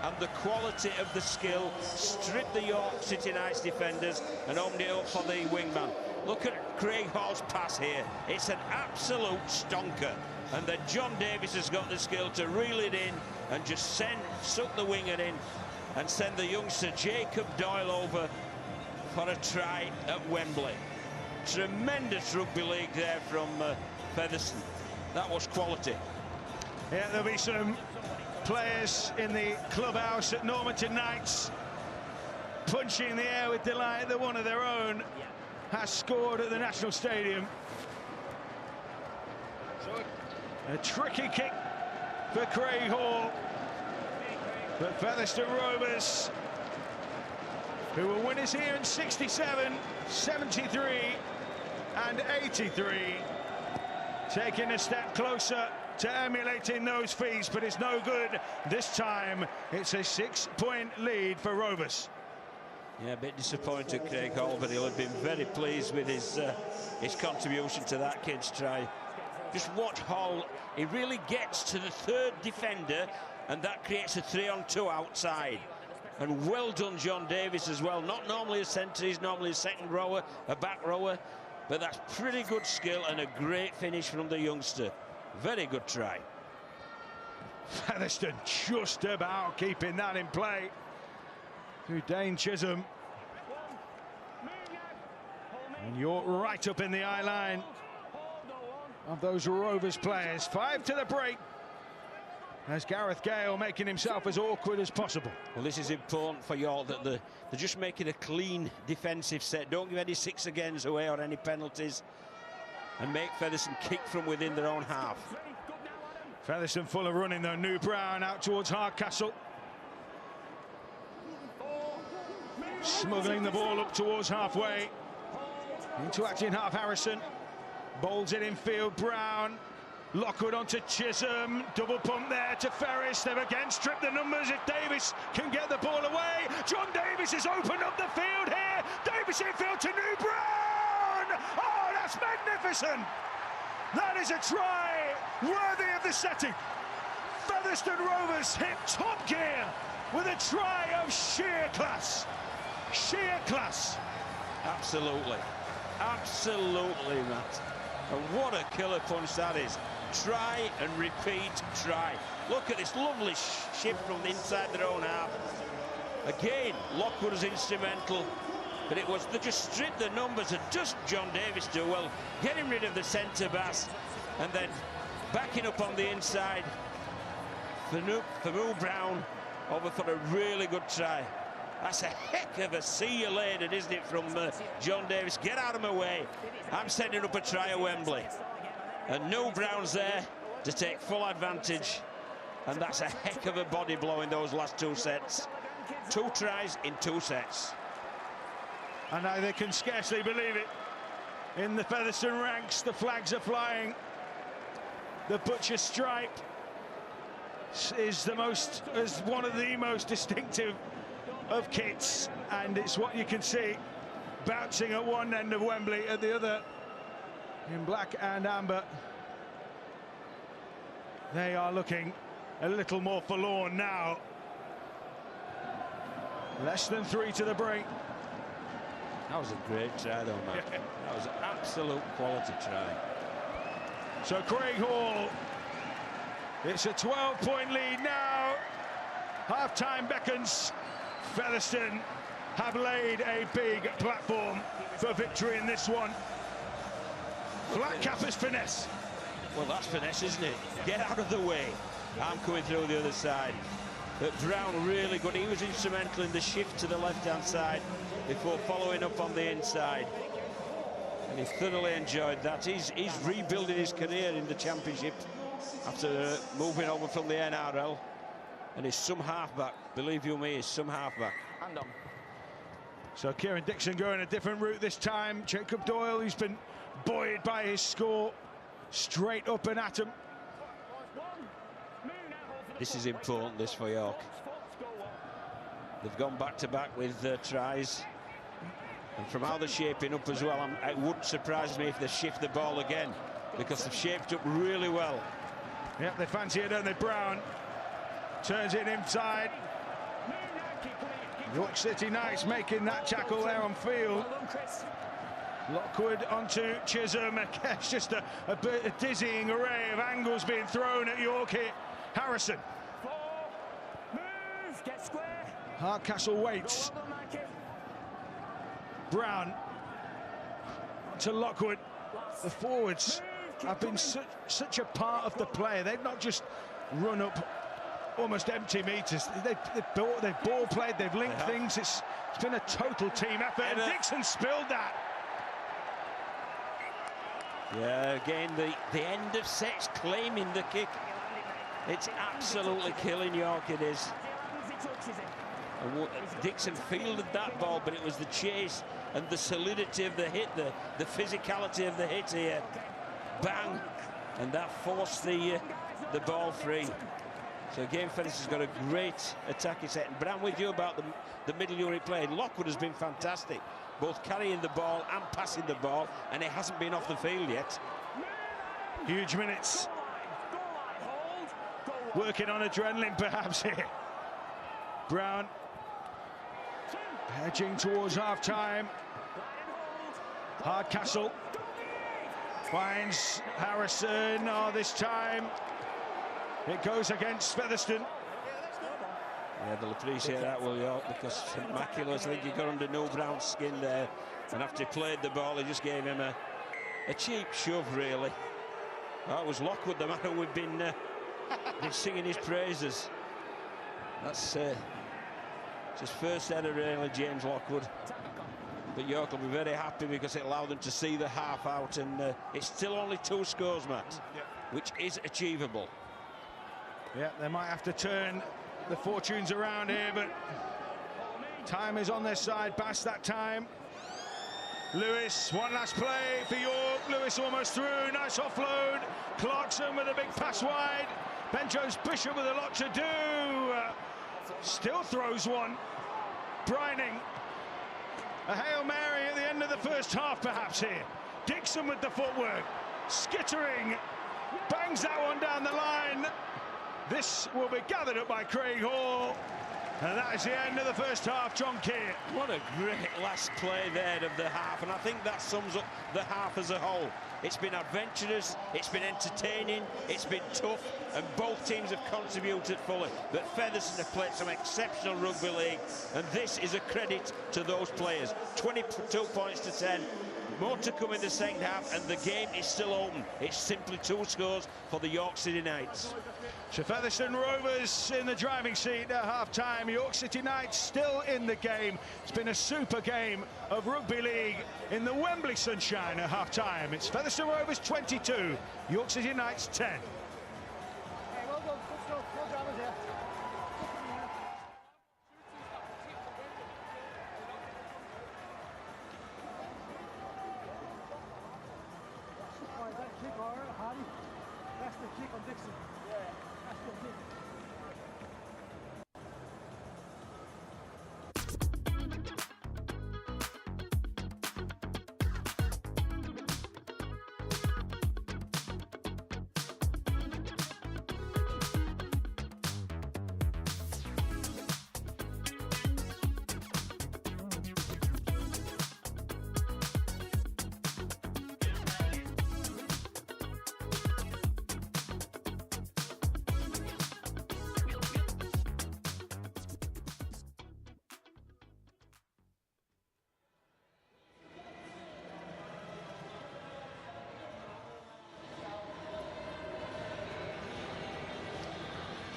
and the quality of the skill stripped the York City Knights defenders and opened it up for the wingman. Look at Craig Hall's pass here. It's an absolute stonker. And then John Davis has got the skill to reel it in and just suck the winger in and send the youngster Jacob Doyle over for a try at Wembley. Tremendous rugby league there from Featherstone. That was quality. Yeah, there'll be some players in the clubhouse at Normanton Knights punching the air with delight that one of their own has scored at the National Stadium. A tricky kick for Craig Hall, but Featherstone Rovers, who were winners here in 67, 73 and 83, taking a step closer to emulating those feats, but it's no good. This time it's a 6-point lead for Rovers. Yeah, a bit disappointed, Craig Hall, but he'll have been very pleased with his contribution to that kid's try. Just watch Hall. He really gets to the third defender, and that creates a 3-on-2 outside. And well done, John Davis, as well. Not normally a centre, he's normally a second rower, a back rower, but that's pretty good skill and a great finish from the youngster. Very good try. Featherstone just about keeping that in play through Dane Chisholm. And you're right up in the eye line of those Rovers players. 5 to the break, as Gareth Gale making himself as awkward as possible. Well, this is important for York, that they're just making a clean defensive set. Don't give any 6-agains away or any penalties, and make Featherstone kick from within their own half. Featherstone full of running though. New Brown out towards Hardcastle, smuggling the ball up towards halfway into acting half. Harrison bowls it in field. Brown, Lockwood onto Chisholm, double pump there to Ferris. They've again stripped the numbers. If Davis can get the ball away, John Davis has opened up the field here. Davis infield to New Brown. Oh, that's magnificent. That is a try worthy of the setting. Featherstone Rovers hit top gear with a try of sheer class. Sheer class. Absolutely. Absolutely, Matt. And what a killer punch that is. Try and repeat, try. Look at this lovely shift from the inside their own half. Again, Lockwood was instrumental, but it was, they just stripped the numbers, and just John Davis do well, getting rid of the centre bass, and then backing up on the inside for New Brown over for a really good try. That's a heck of a see you later, isn't it, from John Davis. Get out of my way. I'm setting up a try at Wembley. And New Brown's there to take full advantage. And that's a heck of a body blow in those last 2 sets. 2 tries in 2 sets. And now they can scarcely believe it. In the Featherstone ranks, the flags are flying. The butcher stripe is one of the most distinctive of kits, and it's what you can see bouncing at one end of Wembley, at the other in black and amber. They are looking a little more forlorn now. Less than 3 to the break. That was a great try though, man. That was an absolute quality try. So Craig Hall, it's a 12-point lead now. Half-time beckons. Featherstone have laid a big platform for victory in this one. Flat capper's finesse. Well, that's finesse, isn't it? Get out of the way. I'm coming through the other side. But Brown really good. He was instrumental in the shift to the left-hand side before following up on the inside. And he thoroughly enjoyed that. He's rebuilding his career in the Championship after moving over from the NRL. And he's some halfback, believe you me, he's some halfback. Hand on. So Kieran Dixon going a different route this time. Jacob Doyle, who's been buoyed by his score, straight up and at him. This is important, this, for York. They've gone back-to-back with tries. And from how they're shaping up as well, it wouldn't surprise me if they shift the ball again, because they've shaped up really well. Yep, they fancy it, don't they? Brown turns it inside. York City Knights making that tackle there on field. Lockwood onto Chisholm. It's just a dizzying array of angles being thrown at York here. Harrison. Move, get square. Hardcastle waits. Brown to Lockwood. The forwards have been such a part of the play. They've not just run up almost empty meters. They've ball played, they've linked things. It's been a total team effort, and Dixon spilled that. Yeah, again, the end of sets claiming the kick. It's absolutely killing York, it is. And Dixon fielded that ball, but it was the chase and the solidity of the hit, the physicality of the hit here. Bang! And that forced the ball free. So again, Featherstone's got a great attacking set. But I'm with you about the middle unit playing. Lockwood has been fantastic, both carrying the ball and passing the ball, and it hasn't been off the field yet. Huge minutes. Working on adrenaline perhaps here. Brown edging towards half-time. Hardcastle finds Harrison. Oh, this time it goes against Featherstone. Yeah, they'll appreciate that, will York, because St Maculas, I think he got under Noel Brown's skin there, and after he played the ball, he just gave him a cheap shove, really. That was Lockwood, the man who we've been singing his praises. That's his first header, really, James Lockwood. But York will be very happy because it allowed them to see the half out, and it's still only 2 scores, Matt, which is achievable. Yeah, they might have to turn the fortunes around here, but time is on their side. Bass that time. Lewis, one last play for York. Lewis almost through. Nice offload. Clarkson with a big pass wide. Ben Jones Bishop with a lot to do. Still throws one. Brining. A Hail Mary at the end of the first half, perhaps here. Dixon with the footwork. Skittering. Bangs that one down the line. This will be gathered up by Craig Hall. And that is the end of the first half, John Keir. What a great last play there of the half, and I think that sums up the half as a whole. It's been adventurous, it's been entertaining, it's been tough, and both teams have contributed fully. But Featherstone have played some exceptional rugby league, and this is a credit to those players. 22 points to 10. More to come in the second half, and the game is still open. It's simply 2 scores for the York City Knights. So Featherstone Rovers in the driving seat at half-time. York City Knights still in the game. It's been a super game of rugby league in the Wembley sunshine at half-time. It's Featherstone Rovers 22, York City Knights 10. That's the kick on Dixon. Yeah, that's the kick.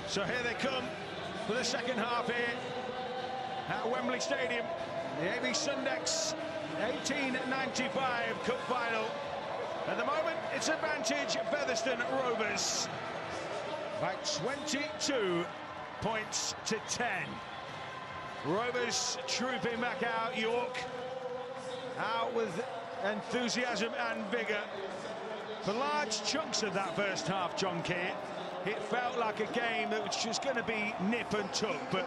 So here they come for the second half here at Wembley Stadium. The AB Sundex 1895 Cup Final. At the moment, it's advantage Featherstone Rovers by 22 points to 10. Rovers trooping back out. York out with enthusiasm and vigour. For large chunks of that first half, John Keane, it felt like a game that was just going to be nip and tuck. But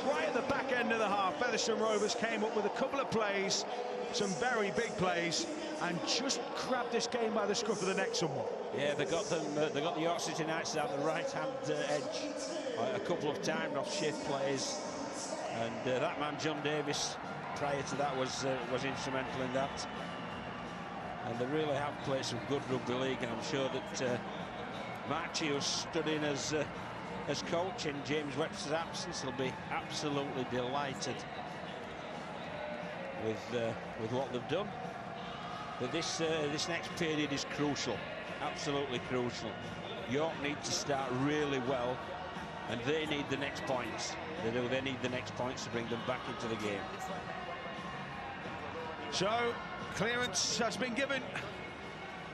right at the back end of the half, Featherstone Rovers came up with a couple of plays, some very big plays, and just grabbed this game by the scruff of the neck somewhat. Yeah, they got them. They got the York City Knights down the right-hand edge a couple of times off shift plays, and that man John Davis, prior to that, was instrumental in that. And they really have played some good rugby league, and I'm sure that Marchie, who's stood in as coach in James Webster's absence, will be absolutely delighted with what they've done. But this next period is crucial, absolutely crucial. York need to start really well, and they need the next points. They need the next points to bring them back into the game. So clearance has been given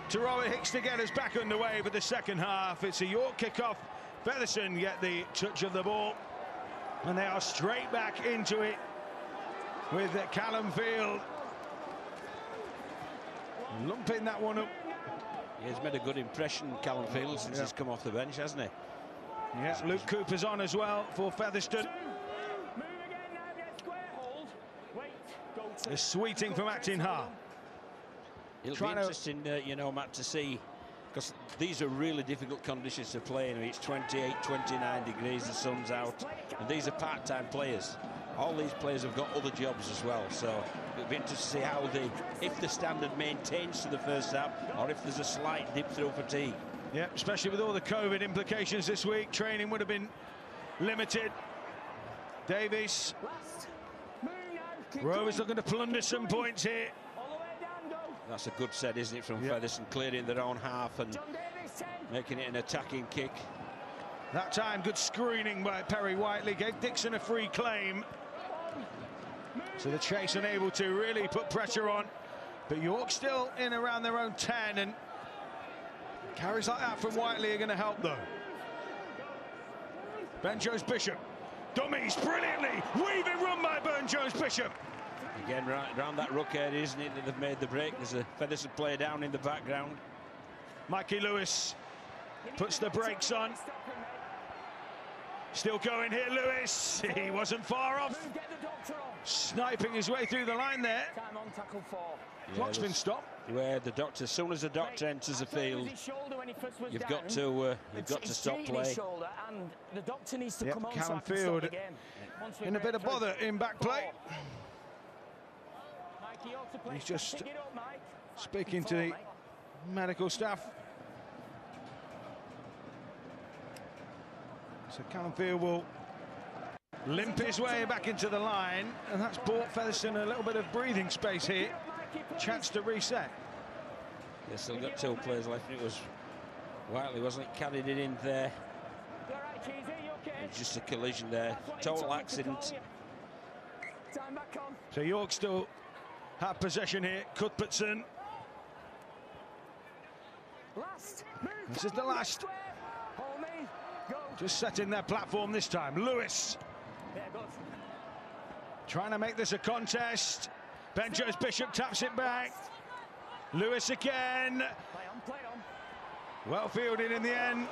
to Robert Hicks to get us back underway for the second half. It's a York kickoff. Featherstone get the touch of the ball, and they are straight back into it with Callum Field lumping that one up. He's made a good impression, Callum Field, since he's come off the bench, hasn't he? Yeah, Luke Cooper's on as well for Featherstone. The sweeting from Acton Ha. It'll be interesting, you know, Matt, to see, because these are really difficult conditions to play in. It's 28, 29 degrees, the sun's out, and these are part-time players. All these players have got other jobs as well, so it'll be interesting to see how if the standard maintains to the first half, or if there's a slight dip through fatigue. Yeah, especially with all the COVID implications this week, training would have been limited. Davies. Rovers looking to plunder some points here. That's a good set, isn't it, from Featherstone, clearing their own half and making it an attacking kick. That time, good screening by Perry Whiteley, gave Dixon a free claim. So the Chase unable to really put pressure on. But York still in around their own 10, and carries like that from Whiteley are going to help, though. Ben Jones-Bishop. Dummies brilliantly. Weaving run by Ben Jones-Bishop. Again, right around that ruck area, isn't it, that they've made the break. There's a Featherstone player down in the background. Mikey Lewis puts the brakes on. Still going here, Lewis. He wasn't far off. Sniping his way through the line there. Clock's been stopped. Where the doctor, as soon as the doctor enters the field, you've got to stop play. And the doctor needs to come on. Callum Field in a bit of bother in back play. He's just speaking to the medical staff. So Callum Field will limp his way back into the line, and that's bought Featherstone a little bit of breathing space here. Chance to reset. They've still got two players left. It was Whiteley, wasn't it? Carried it in there. It was just a collision there. Total accident. So York still have possession here. Cuthbertson. This is the last. Just setting their platform this time. Lewis. Trying to make this a contest. Ben Jones-Bishop taps it back. Lewis again. Well fielded in the end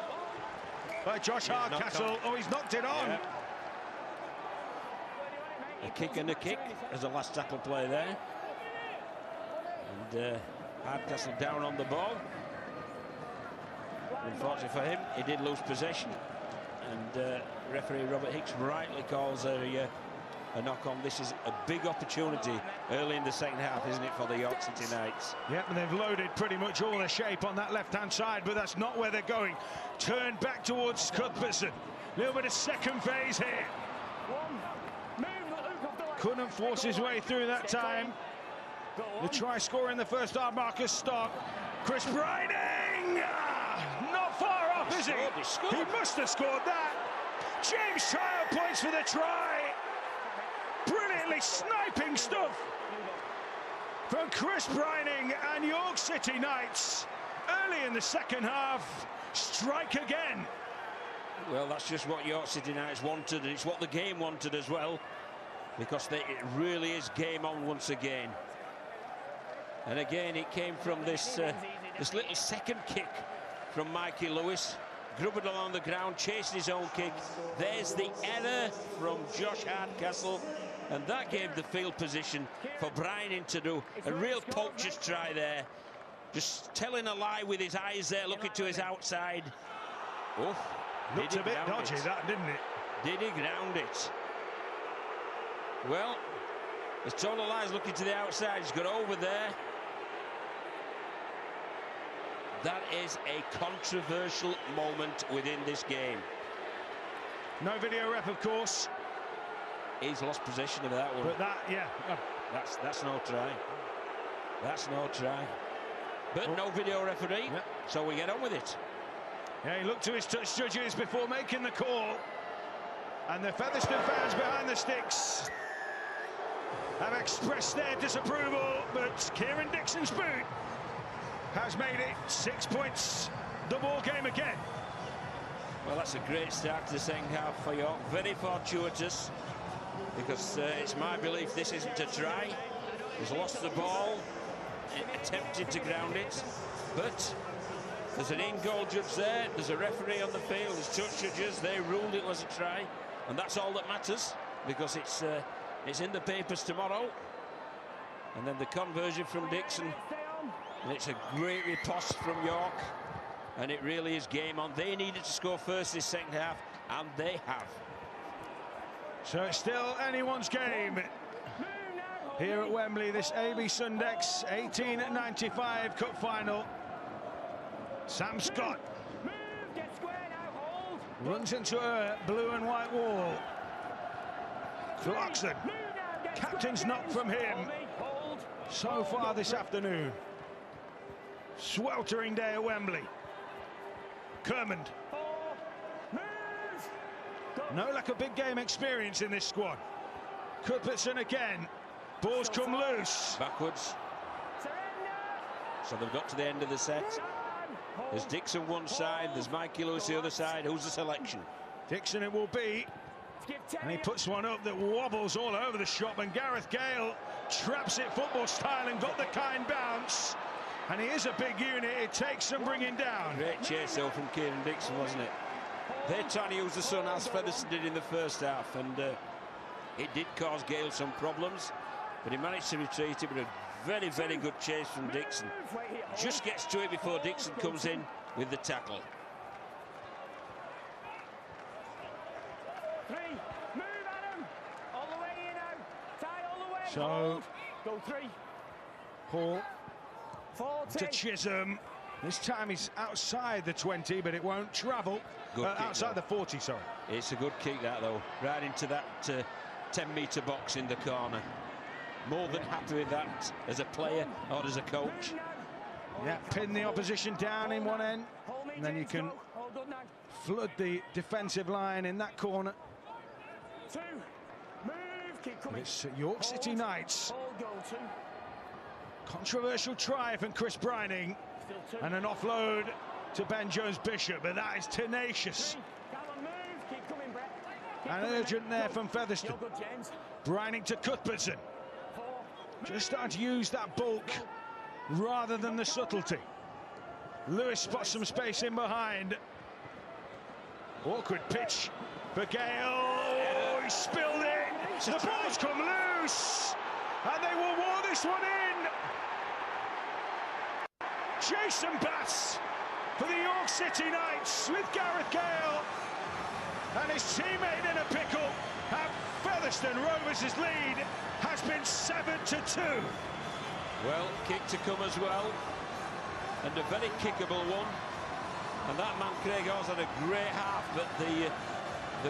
by Josh Hardcastle. Oh, he's knocked it on. Yeah. A kick and a kick as the last tackle play there. And Hardcastle down on the ball. Unfortunately for him, he did lose possession. And referee Robert Hicks rightly calls a knock on. This is a big opportunity early in the second half, isn't it, for the York City Knights? Yep, and they've loaded pretty much all their shape on that left-hand side, but that's not where they're going. Turned back towards Cuthbertson. A little bit of second phase here. Couldn't force his way through that time. The try scorer in the first half, Marcus Stock. Chris Briding! Not far off, is he? He must have scored that. James Child points for the try. Brilliantly sniping stuff from Chris Briding, and York City Knights early in the second half strike again. Well, that's just what York City Knights wanted, and it's what the game wanted as well. because it really is game on once again. And again, it came from this this little second kick from Mikey Lewis. Grubbing along the ground, chasing his own kick. There's the error from Josh Hardcastle, and that gave the field position for Brian to do a real poacher's try there. Just telling a lie with his eyes there, looking to his outside. Oh, looked a bit dodgy, that, didn't it? Did he ground it? Well, as total lies looking to the outside, he's got over there. That is a controversial moment within this game. No video rep, of course. He's lost possession of that one. But that, yeah. That's no try. That's no try. But no video referee, so we get on with it. Yeah, he looked to his touch judges before making the call. And the Featherstone fans behind the sticks have expressed their disapproval, but Kieran Dixon's boot has made it 6 points, the ball game again. Well, that's a great start to the second half for York. Very fortuitous, because it's my belief this isn't a try. He's lost the ball, attempted to ground it, but there's an in-goal judge there, there's a referee on the field, there's touch judges, they ruled it was a try, and that's all that matters, because it's in the papers tomorrow. And then the conversion from Dixon, and it's a great riposte from York, and it really is game on. They needed to score first this second half, and they have. So it's still anyone's game here at Wembley, this AB Sundex 1895 Cup Final. Sam Scott runs into a blue and white wall. Clarkson, captain's knock from him so far this afternoon. Sweltering day at Wembley. Kermond. No lack of big game experience in this squad. Cuthbertson again. Balls come loose. Backwards. So they've got to the end of the set. There's Dixon one side, there's Mikey Lewis the other side. Who's the selection? Dixon it will be. And he puts one up that wobbles all over the shop, and Gareth Gale traps it football style and got the kind bounce. And he is a big unit, it takes some bringing down. Great chase though from Kieran Dixon, wasn't it? They're trying to use the sun as Featherstone did in the first half, and it did cause Gale some problems, but he managed to retreat it with a very, very good chase from Dixon. Just gets to it before Dixon comes in with the tackle. So, go three. Hall 40. to Chisholm. This time he's outside the 20, but it won't travel. Outside the 40, sorry. It's a good kick, that, though. Right into that 10-metre box in the corner. More than happy with that as a player or as a coach. Yeah, pin the opposition down in one end, and then you can flood the defensive line in that corner. It's York City Knights. Controversial try from Chris Brining, and an offload to Ben Jones-Bishop, but that is tenacious and urgent there from Featherstone. Brining to Cuthbertson, just starting to use that bulk rather than the subtlety. Lewis spots some space in behind. Awkward pitch for Gale. Oh, he spilled it. The ball's come loose, and they will war this one in. Jason Bass for the York City Knights with Gareth Gale and his teammate in a pickle. And Featherstone Rovers' lead has been 7-2. Well, kick to come as well, and a very kickable one. And that man Craig Hawes had a great half, but the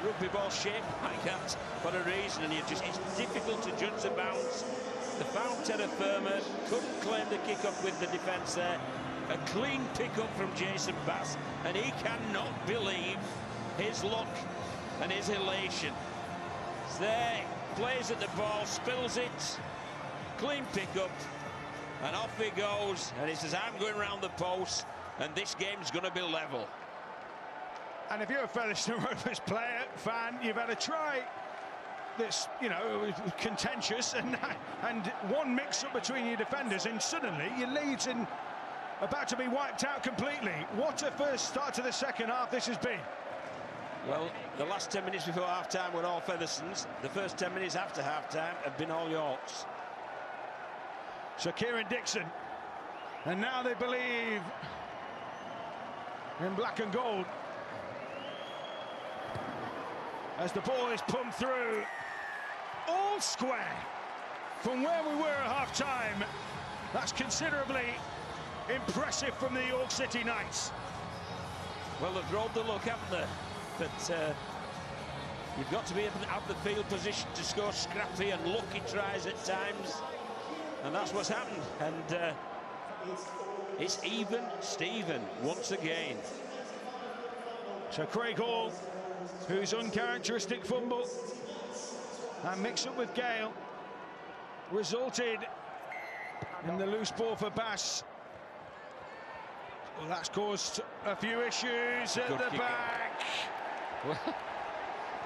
rugby ball shape like that for a reason, and it's difficult to judge the bounce. The foul terra firma couldn't claim the kick-off with the defence there. A clean pick-up from Jason Bass, and he cannot believe his luck and his elation. It's there, plays at the ball, spills it, clean pick-up, and off he goes, and he says, I'm going round the post, and this game's going to be level. And if you're a Featherstone Rovers player, fan, you've had a try that's, you know, contentious, and one mix-up between your defenders, and suddenly your lead's about to be wiped out completely. What a first start to the second half this has been. Well, the last 10 minutes before half-time were all Featherstones. The first 10 minutes after half-time have been all Yorks. So Kieran Dixon, and now they believe in black and gold. As the ball is pumped through, all square from where we were at half-time. That's considerably impressive from the York City Knights. Well, they've rolled the luck, haven't they? But you've got to be at the field position to score scrappy and lucky tries at times, and that's what's happened. And it's even Steven once again. So Craig Hall, whose uncharacteristic fumble and mix-up with Gale resulted in the loose ball for Bass. Well, that's caused a few issues at the back.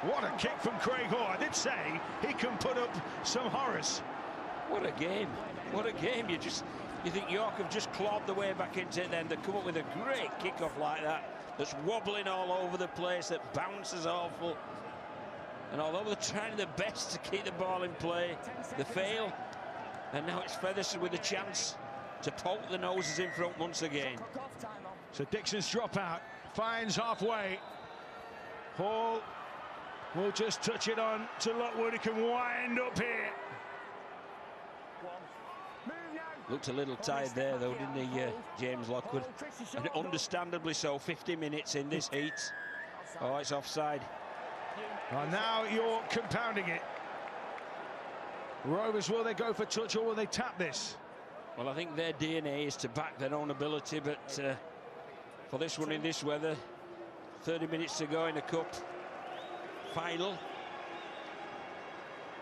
What a kick from Craig Hall. I did say he can put up some horrors. What a game. What a game. You think York have just clawed the way back into it, then they come up with a great kick-off like that, that's wobbling all over the place, that bounces awful. And although they're trying their best to keep the ball in play, they fail. And now it's Featherstone with a chance to poke the noses in front once again. So Dixon's dropout finds halfway. Hall will just touch it on to Lockwood, who can wind up here. Looked a little tired there, though, didn't he, James Lockwood? And understandably so, 50 minutes in this heat. Oh, it's offside. Well, now you're compounding it. Rovers, will they go for touch or will they tap this? Well, I think their DNA is to back their own ability, but for this one in this weather, 30 minutes to go in a cup final.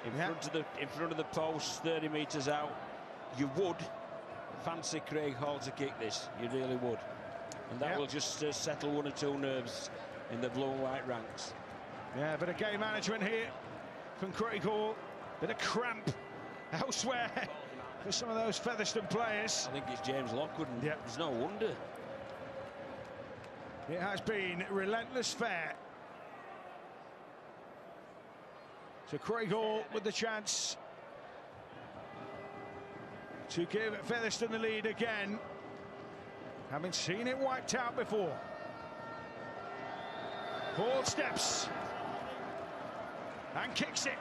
In front of the post, 30 metres out. You would fancy Craig Hall to kick this, you really would. And that will just settle one or two nerves in the blue and white ranks. Yeah, bit of game management here from Craig Hall. Bit of cramp elsewhere for some of those Featherstone players. I think it's James Lockwood, and there's no wonder. It has been relentless fare. So Craig Hall with the chance to give Featherstone the lead again, having seen it wiped out before. Hall steps and kicks it.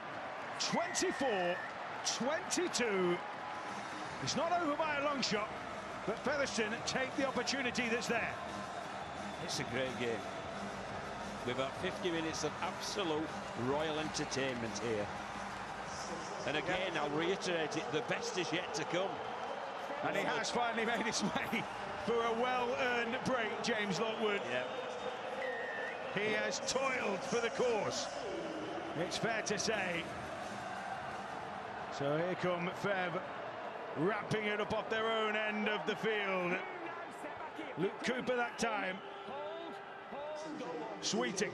24-22. It's not over by a long shot, but Featherstone take the opportunity that's there. It's a great game. We've had 50 minutes of absolute royal entertainment here. And again, I'll reiterate it, the best is yet to come. And he has finally made his way for a well-earned break, James Lockwood. Yep. He has toiled for the cause, it's fair to say. So here come Fev, wrapping it up off their own end of the field. Luke Cooper that time. Sweeting.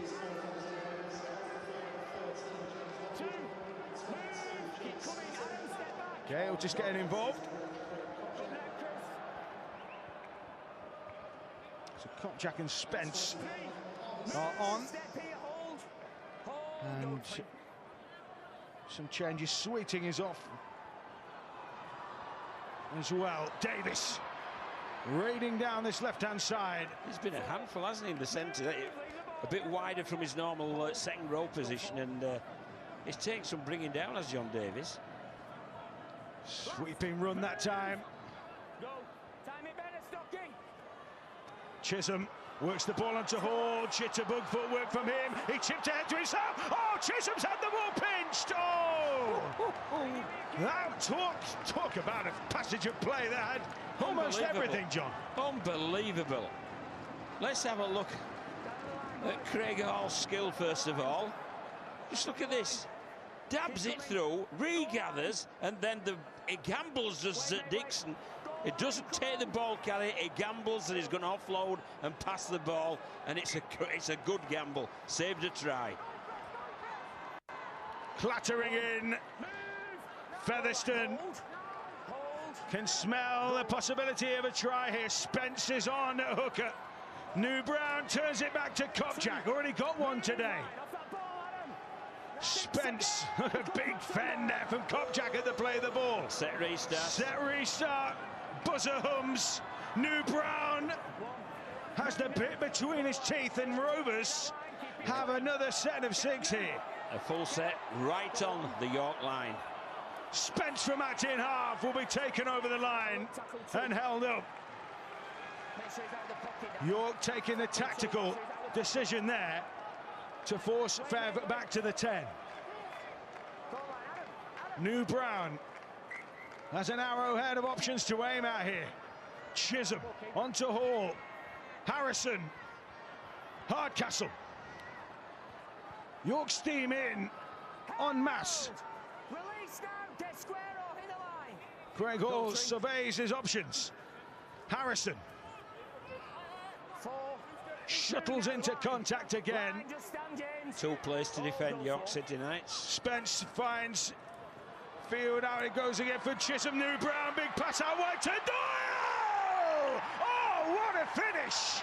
Gale just getting involved. So Kopchak and Spence are on. And some changes. Sweeting is off as well. Davis raiding down this left-hand side. He's been a handful, hasn't he, in the centre? A bit wider from his normal second row position, and it's taken some bringing down, as John Davis. Sweeping run that time. Chisholm works the ball onto Hall. Jitterbug footwork from him. He chipped ahead to himself. Oh, Chisholm's had the ball pinched. Oh! That talk about a passage of play that had almost everything, John. Unbelievable. Let's have a look at Craig Hall's skill first of all. Just look at this. Dabs it through, regathers, and then it gambles as Dixon. It doesn't take the ball carry, it gambles that he's going to offload and pass the ball, and it's a good gamble. Saved a try. clattering in. Featherstone can smell the possibility of a try here. Spence is on at hooker. New Brown turns it back to Kopczak. Already got one today. Spence, a big fend there from Kopczak at the play of the ball. Set restart. Set restart. Buzzer hums. New Brown has the bit between his teeth, and Rovers have another set of 6 here. A full set right on the York line. Spence from at in half will be taken over the line and held up. York taking the tactical decision there to force Fev back to the 10. New Brown has an arrowhead of options to aim at here. Chisholm onto Hall. Harrison. Hardcastle. York steam in en masse. Craig Hall surveys his options. Harrison shuttles into contact again. Two plays to defend York City Knights. Spence finds field, out it goes again for Chisholm. New Brown, big pass out wide to Doyle! Oh, what a finish!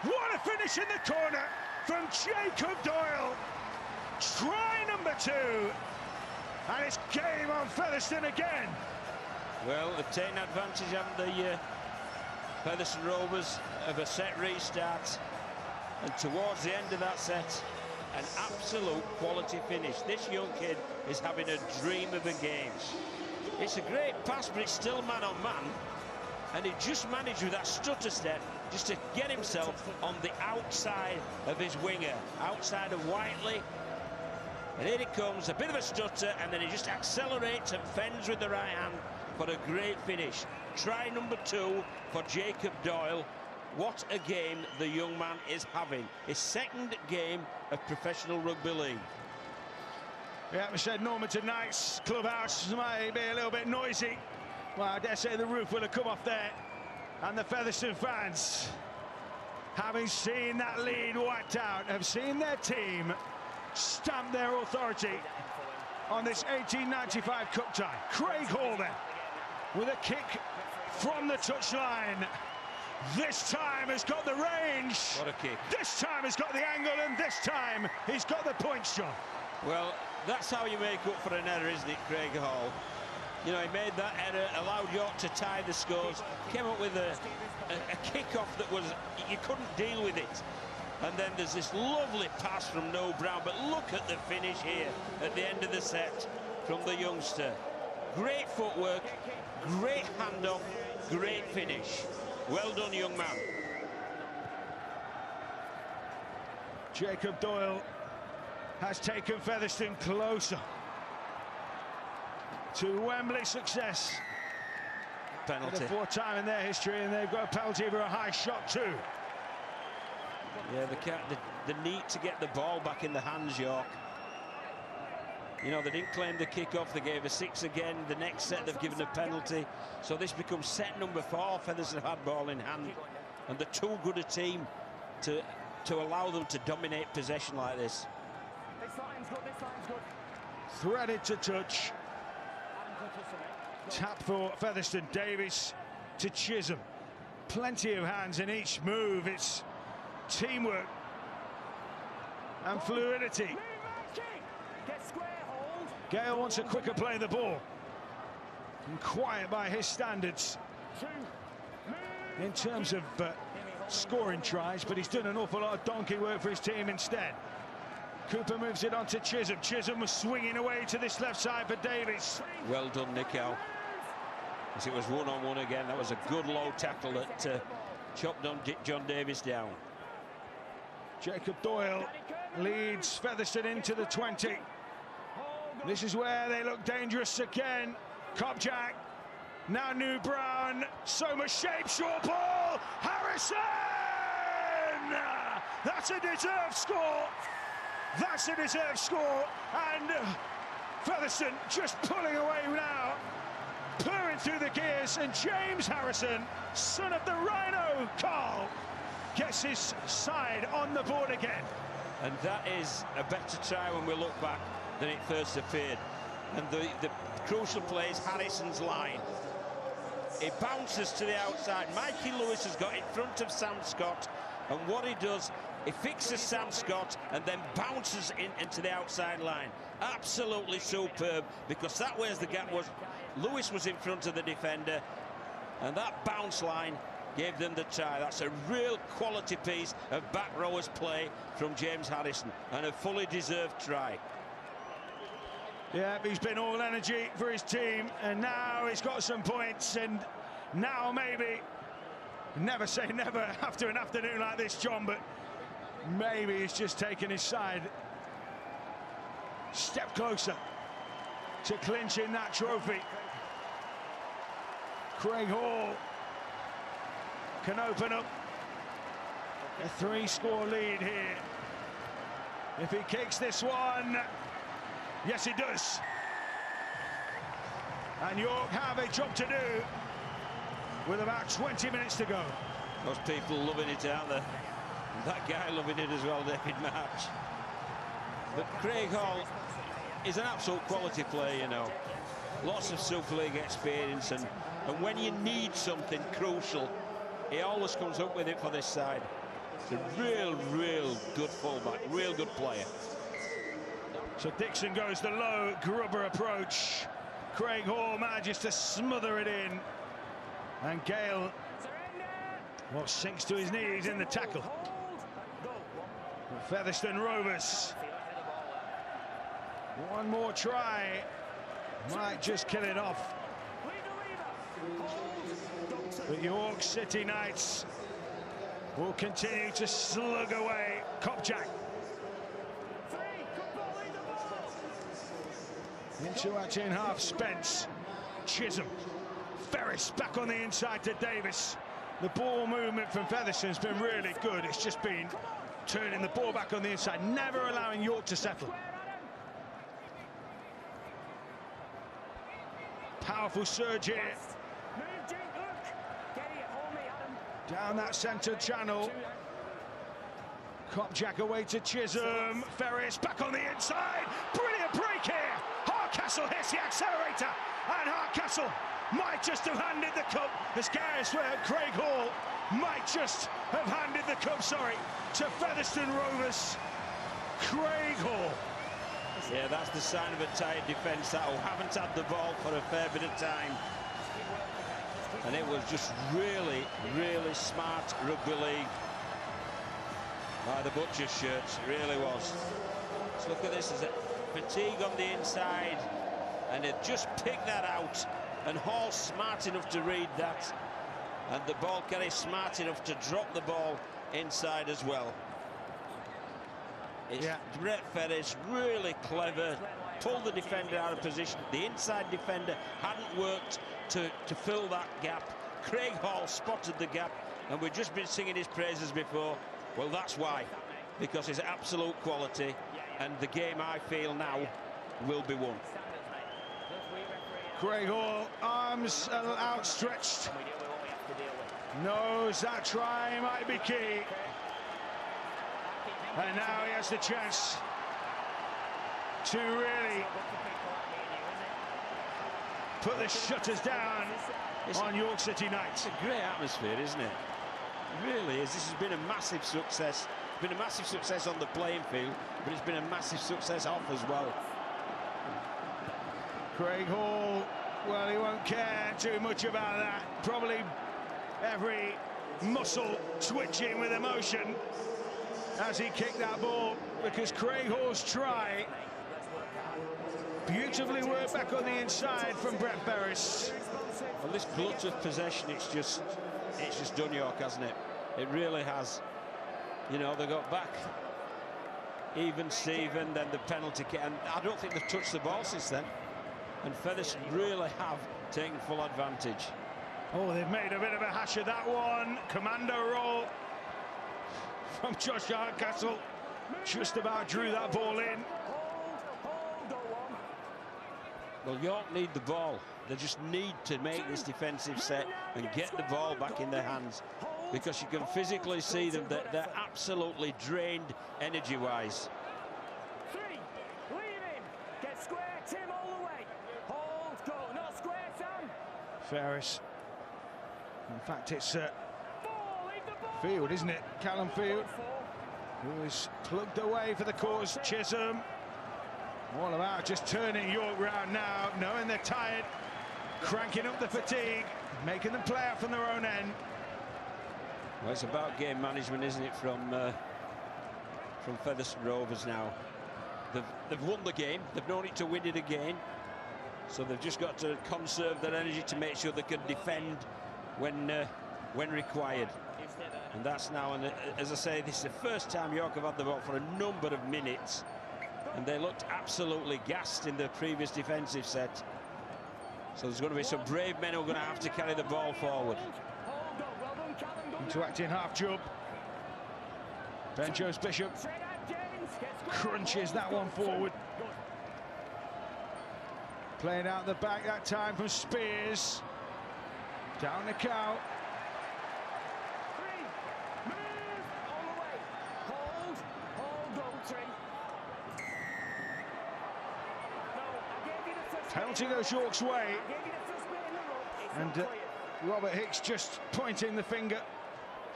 What a finish in the corner from Jacob Doyle. Try number 2. And it's game on Featherstone again. Well, they've taken advantage of the Featherstone Rovers of a set restart. And towards the end of that set, an absolute quality finish. This young kid is having a dream of a game. It's a great pass, but it's still man on man. And he just managed with that stutter step just to get himself on the outside of his winger, outside of Whiteley. And here it comes, a bit of a stutter, and then he just accelerates and fends with the right hand for a great finish. Try number 2 for Jacob Doyle. What a game the young man is having. His second game of professional rugby league. Yeah, we said Normanton Knights clubhouse might be a little bit noisy. Well, I dare say the roof will have come off there. And the Featherstone fans, having seen that lead wiped out, have seen their team stamp their authority on this 1895 Cup tie. Craig Hall then, with a kick from the touchline. This time has got the range. What a kick. This time has got the angle, and this time he's got the points, John. Well, that's how you make up for an error, isn't it, Craig Hall? You know, he made that error, allowed York to tie the scores, came up with a kick-off that was, you couldn't deal with it. And then there's this lovely pass from Noel Brown, but look at the finish here at the end of the set from the youngster. Great footwork, great handoff, great finish. Well done, young man. Jacob Doyle has taken Featherstone closer to Wembley success. Penalty. For the 4th time in their history, and they've got a penalty for a high shot too. Yeah, the need to get the ball back in the hands, York. You know, they didn't claim the kick-off, they gave a 6 again. The next set they've given a penalty. So this becomes set number 4. Featherstone had ball in hand. And they're too good a team to allow them to dominate possession like this. This line's good, this line's good. Threaded to touch. Tap for Featherstone. Davis to Chisholm. Plenty of hands in each move. It's teamwork and fluidity. Gale wants a quicker play of the ball. And quiet by his standards in terms of scoring tries, but he's done an awful lot of donkey work for his team instead. Cooper moves it on to Chisholm. Chisholm was swinging away to this left side for Davis. Well done, Nickel. As it was one-on-one again. That was a good low tackle that chopped on John Davis down. Jacob Doyle leads Featherstone into the 20. This is where they look dangerous again. Kopczak, now New Brown, so much shape, short ball, Harrison! That's a deserved score. That's a deserved score, and Featherstone just pulling away now, purring through the gears, and James Harrison, son of the Rhino, Carl, gets his side on the board again. And that is a better try when we look back. than it first appeared. And the crucial play is Harrison's line. It bounces to the outside. Mikey Lewis has got in front of Sam Scott, and what he does, he fixes Sam Scott and then bounces into the outside line. Absolutely superb, because that way as the gap was, Lewis was in front of the defender, and that bounce line gave them the try. That's a real quality piece of back rowers play from James Harrison, and a fully deserved try. Yeah, he's been all energy for his team, and now he's got some points, and now maybe, never say never after an afternoon like this, John, but maybe he's just taken his side step closer to clinching that trophy. Craig Hall can open up a 3-score lead here if he kicks this one. Yes, he does. And York have a job to do with about 20 minutes to go. Those people loving it, aren't they? That guy loving it as well, David March. But Craig Hall is an absolute quality player, you know. Lots of Super League experience, and when you need something crucial, he always comes up with it for this side. It's a real good fullback, real good player. So Dixon goes the low grubber approach. Craig Hall manages to smother it in, and Gale, well, sinks to his knees in the tackle. Featherstone Rovers, one more try might just kill it off. But York City Knights will continue to slug away. Kopchak into our in half. Spence, Chisholm, Ferris back on the inside to Davis. The ball movement from Featherstone's been really good. It's just been turning the ball back on the inside, never allowing York to settle. Powerful surge here. Down that centre channel. Kopchak away to Chisholm. Ferris back on the inside. Brilliant break here. Hardcastle hits the accelerator, and Hardcastle might just have handed the cup. As Gareth Craig Hall might just have handed the cup, to Featherstone Rovers. Craig Hall. Yeah, that's the sign of a tired defence, that who haven't had the ball for a fair bit of time. And it was just really smart rugby league by the Butcher shirts. It really was. Let's look at this. There's a fatigue on the inside, and they've just picked that out. And Hall smart enough to read that, and the ball carrier smart enough to drop the ball inside as well. It's Brett Ferris, really clever, pulled the defender out of position. The inside defender hadn't worked to fill that gap. Craig Hall spotted the gap, and we've just been singing his praises before. Well, that's why, because it's absolute quality, and the game, I feel now, will be won. Craig Hall, arms outstretched, knows that try might be key. And now he has the chance to really put the shutters down on York City Knights. It's a great atmosphere, isn't it? It really is. This has been a massive success. It's been a massive success on the playing field, but it's been a massive success off as well. Craig Hall, well, he won't care too much about that. Probably every muscle twitching with emotion as he kicked that ball, because Craig Hall's try beautifully worked back on the inside from Brett Ferris. Well, this glut of possession, it's just done York, hasn't it? It really has. You know, they got back even Steven, then the penalty kick, and I don't think they've touched the ball since then. And Featherstone really have taken full advantage. Oh, they've made a bit of a hash of that one. Commando roll from Josh Hardcastle. Just about drew that ball in. Well, York need the ball. They just need to make this defensive set and get the ball back in their hands, because you can physically see them that they're absolutely drained energy-wise. square, Tim, all the way. Hold, go, not square, Sam. Ferris. In fact, it's Ball, leave the ball. Field, isn't it? Callum Field, who is plugged away for the cause. Chisholm. All about just turning York round now, knowing they're tired, cranking up the fatigue, making them play out from their own end. Well, it's about game management, isn't it, from Featherstone Rovers now. They've won the game. They've known it to win it again. So they've just got to conserve their energy to make sure they can defend when required. And that's now, and as I say, this is the first time York have had the ball for a number of minutes. And they looked absolutely gassed in the previous defensive set. So there's going to be some brave men who are going to have to carry the ball forward. Interacting half jump. Ben Jones-Bishop crunches that one forward. Playing out the back that time from Spears. Down the cow. Penalty goes York's way. And Robert Hicks just pointing the finger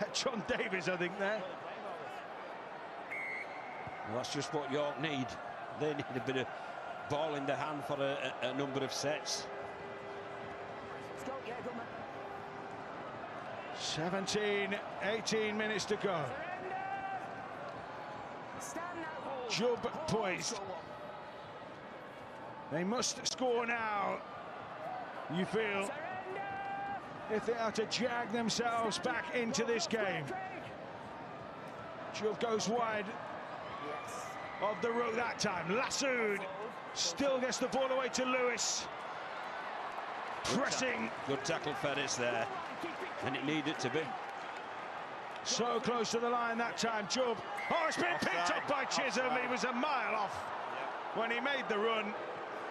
at John Davies, I think, there. Well, that's just what York need. They need a bit of ball in the hand for a number of sets. 17, 18 minutes to go. Jubb poised. They must score now, you feel, if they are to jag themselves back into this game. Jubb goes wide of the rook that time. Lassoud still gets the ball away to Lewis. Pressing. Good tackle, Ferris there, and it needed to be. So close to the line that time, Jubb. Oh, it's been picked up by Chisholm. He was a mile off when he made the run.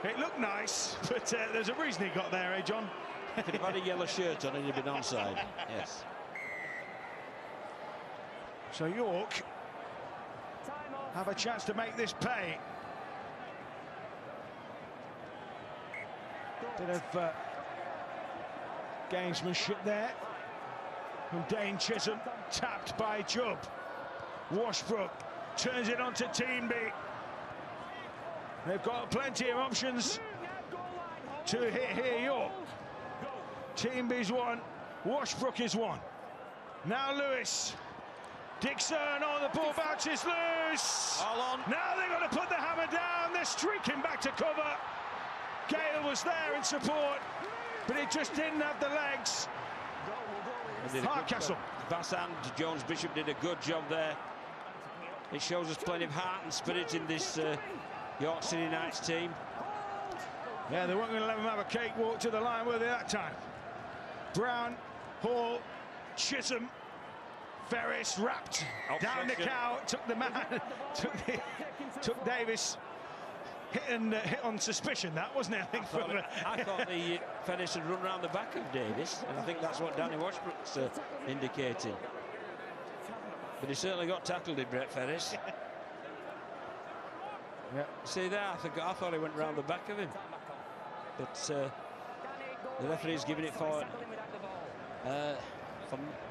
It looked nice, but there's a reason he got there, eh, John? If he'd had a yellow shirt on, he'd have been onside. Yes. So York have a chance to make this pay. Bit of gamesmanship there from Dane Chisholm, tapped by Jubb. Washbrook turns it on to Teamby. They've got plenty of options to hit here, York. Teamby's one, Washbrook is one. Now Lewis. Dixon, oh, the ball bounces loose. All on. Now they've got to put the hammer down. They're streaking back to cover. Gale was there in support, but it just didn't have the legs. Hardcastle. Bass and Jones-Bishop did a good job there. It shows us plenty of heart and spirit in this York City Knights team. Yeah, they weren't going to let them have a cakewalk to the line, were they, that time? Brown, Hall, Chisholm, Ferris wrapped down the cow, took the man, took Davis. Hit on suspicion, that wasn't it? I thought the Ferris had run around the back of Davis, and I think that's what Danny Washbrook's indicating. But he certainly got tackled, did Brett Ferris? Yeah. See there, I thought he went round the back of him. But the referee's giving it for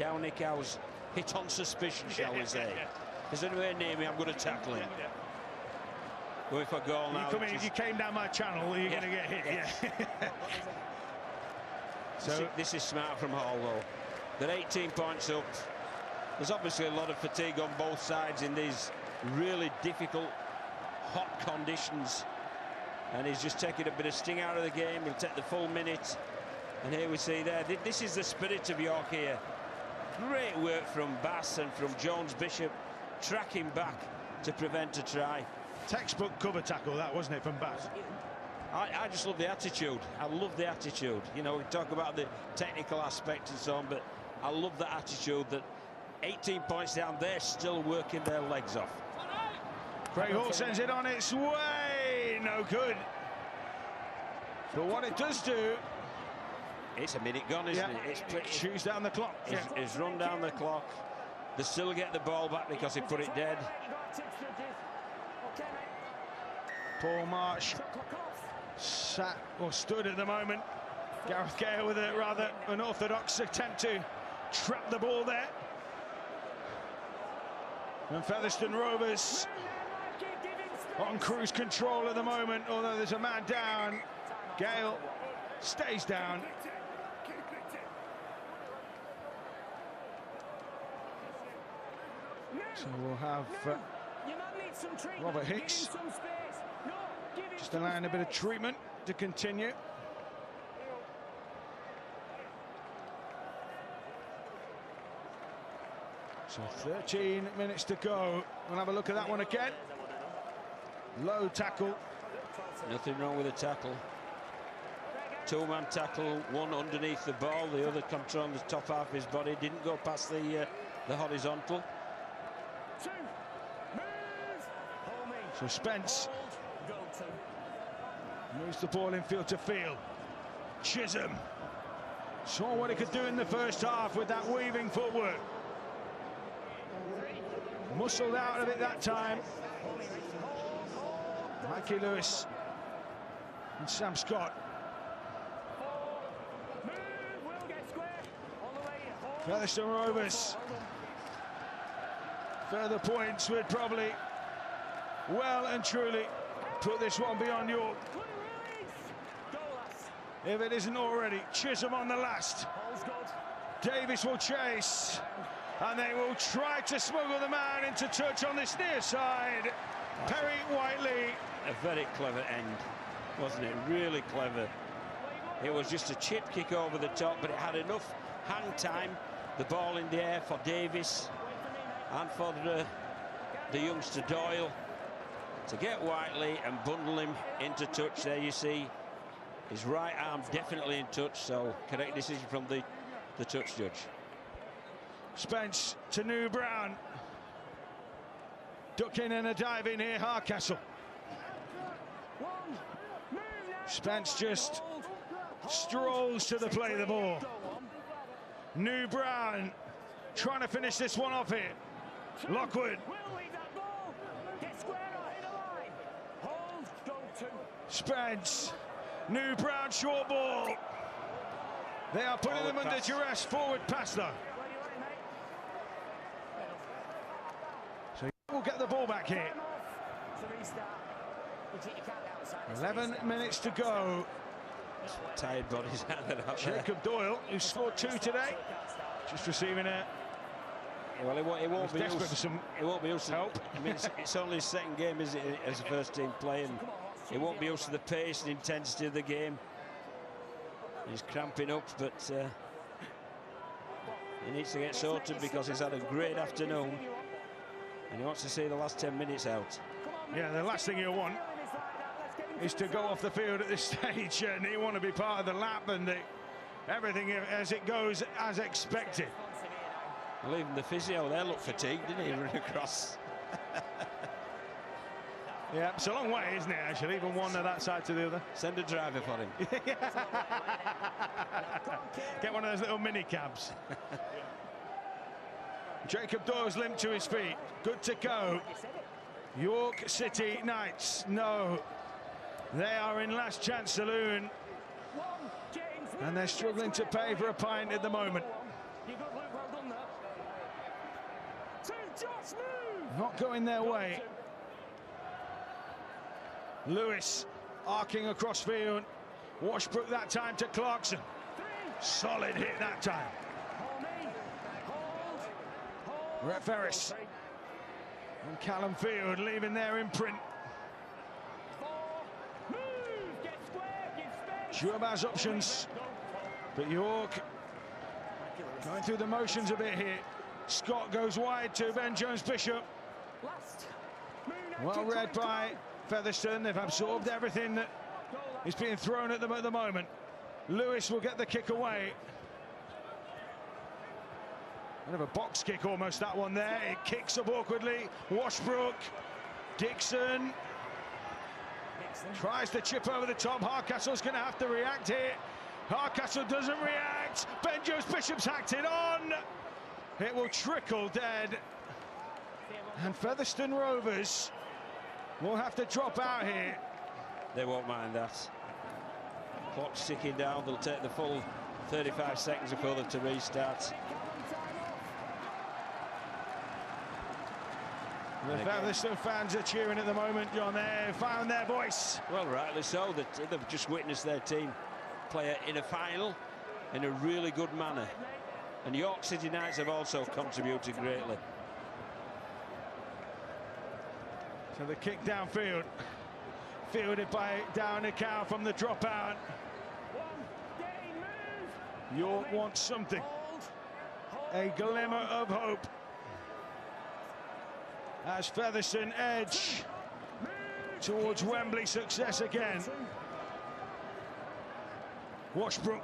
Downey Cow's hit on suspicion, shall we say. If there's anywhere near me, I'm going to tackle him. Going for goal now. If you came down my channel, you're going to get hit. Yeah. So this is smart from Hall, though. They're 18 points up. There's obviously a lot of fatigue on both sides in these really difficult, hot conditions. And he's just taking a bit of sting out of the game. He'll take the full minute. And here we see there, this is the spirit of York here. Great work from Bass and from Jones-Bishop, tracking back to prevent a try. Textbook cover tackle, that, wasn't it, from Bass? I just love the attitude. I love the attitude. You know, we talk about the technical aspect and so on, but I love the attitude that 18 points down, they're still working their legs off. Craig Hall sends it on its way. No good. But what it does do... It's a minute gone, isn't it? It's shoots down the clock. It's run down the clock. They still get the ball back because he put it dead. Paul Marsh sat or stood at the moment. Gareth Gale with a rather unorthodox attempt to trap the ball there. And Featherstone Rovers on cruise control at the moment, although there's a man down. Gale stays down. So we'll have Robert Hicks just allowing a bit of treatment to continue. So 13 minutes to go. We'll have a look at that one again. Low tackle. Nothing wrong with the tackle. Two-man tackle, one underneath the ball, the other controlling the top half of his body. Didn't go past the horizontal. So Spence moves the ball in field to field. Chisholm saw what he could do in the first half with that weaving footwork. Muscled out of it that time. Mikey Lewis and Sam Scott. Featherstone Rovers. Further points would probably well and truly put this one beyond York. If it isn't already. Chisholm on the last. Davis will chase. And they will try to smuggle the man into touch on this near side. Perry Whiteley. A very clever end, wasn't it? Really clever. It was just a chip kick over the top, but it had enough hang time. The ball in the air for Davis and for the youngster Doyle to get Whiteley and bundle him into touch. There you see his right arm definitely in touch, so correct decision from the touch judge. Spence to New Brown. Ducking and a dive in here, Hardcastle. Spence just strolls to the play of the ball. New Brown trying to finish this one off here. Lockwood. Spence. New Brown short ball. They are putting them under duress. Forward pass though. So we'll get the ball back here. 11 minutes to go. Tired bodies out there. Jacob Doyle, who scored 2 today, just receiving a. Well, it won't be desperate for some. It won't be used to help. I mean, it's only his second game, is it, as a first-team player, and it won't be used to the pace and intensity of the game. He's cramping up, but he needs to get sorted because he's had a great afternoon, and he wants to see the last 10 minutes out. Yeah, the last thing he'll want is to go off the field at this stage, and he want to be part of the lap and everything as it goes as expected. Well, even the physio there looked fatigued, didn't he, run across? Yeah, it's a long way, isn't it, actually, even one to that side to the other. Send a driver for him. Get one of those little mini cabs. Jacob Doyle's limped to his feet. Good to go. York City Knights, no. They are in last chance saloon. And they're struggling to pay for a pint at the moment. Not going their way. Lewis arcing across field. Washbrook that time to Clarkson. Solid hit that time. Rhett Ferris and Callum Field leaving their imprint. Shuabaz options, but York going through the motions a bit here. Scott goes wide to Ben Jones-Bishop. Well read by Featherstone. They've absorbed everything that is being thrown at them at the moment. Lewis will get the kick away. Bit of a box kick almost, that one there. It kicks up awkwardly. Washbrook, Dixon tries to chip over the top. Hardcastle's going to have to react here. Hardcastle doesn't react. Ben Jones-Bishop's hacked it on. It will trickle dead. And Featherstone Rovers will have to drop out here. They won't mind that. Clock's ticking down. They'll take the full 35 seconds before them to restart. The Featherstone fans are cheering at the moment, John. They've found their voice. Well, rightly so. They've just witnessed their team play in a final in a really good manner. And York City Knights have also contributed greatly. So the kick downfield, fielded by Down-Cow from the dropout. York wants something, a glimmer of hope, as Featherstone edge towards Wembley success again. Washbrook,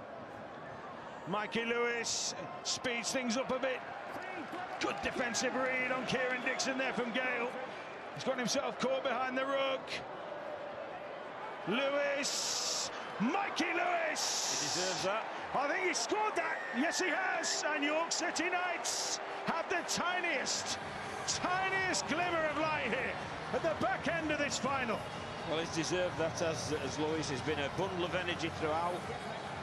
Mikey Lewis speeds things up a bit. Good defensive read on Kieran Dixon there from Gale. He's got himself caught behind the ruck. Lewis, Mikey Lewis. He deserves that. I think he scored that. Yes, he has. And York City Knights have the tiniest glimmer of light here at the back end of this final. Well, he's deserved that as Lewis has been a bundle of energy throughout,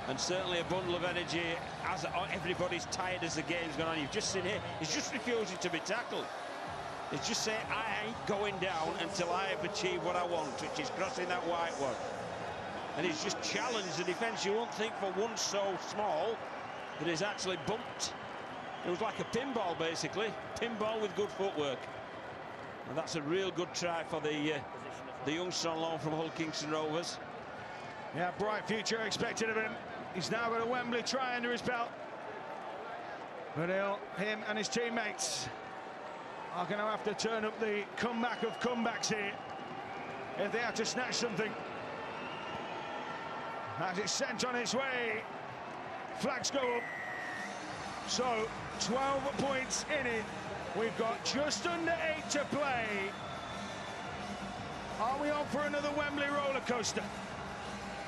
and certainly a bundle of energy as everybody's tired as the game's gone on. You've just seen here, he's just refusing to be tackled. He's just saying, I ain't going down until I have achieved what I want, which is crossing that white one. And he's just challenged the defence. You won't think for one so small that he's actually bumped. It was like a pinball, basically. Pinball with good footwork. And that's a real good try for the youngster on loan from Hull Kingston Rovers. Yeah, bright future expected of him. He's now got a Wembley try under his belt. But him and his teammates are going to have to turn up the comeback of comebacks here if they have to snatch something. As it's sent on its way, flags go up. So 12 points in it. We've got just under 8 to play. Are we on for another Wembley roller coaster?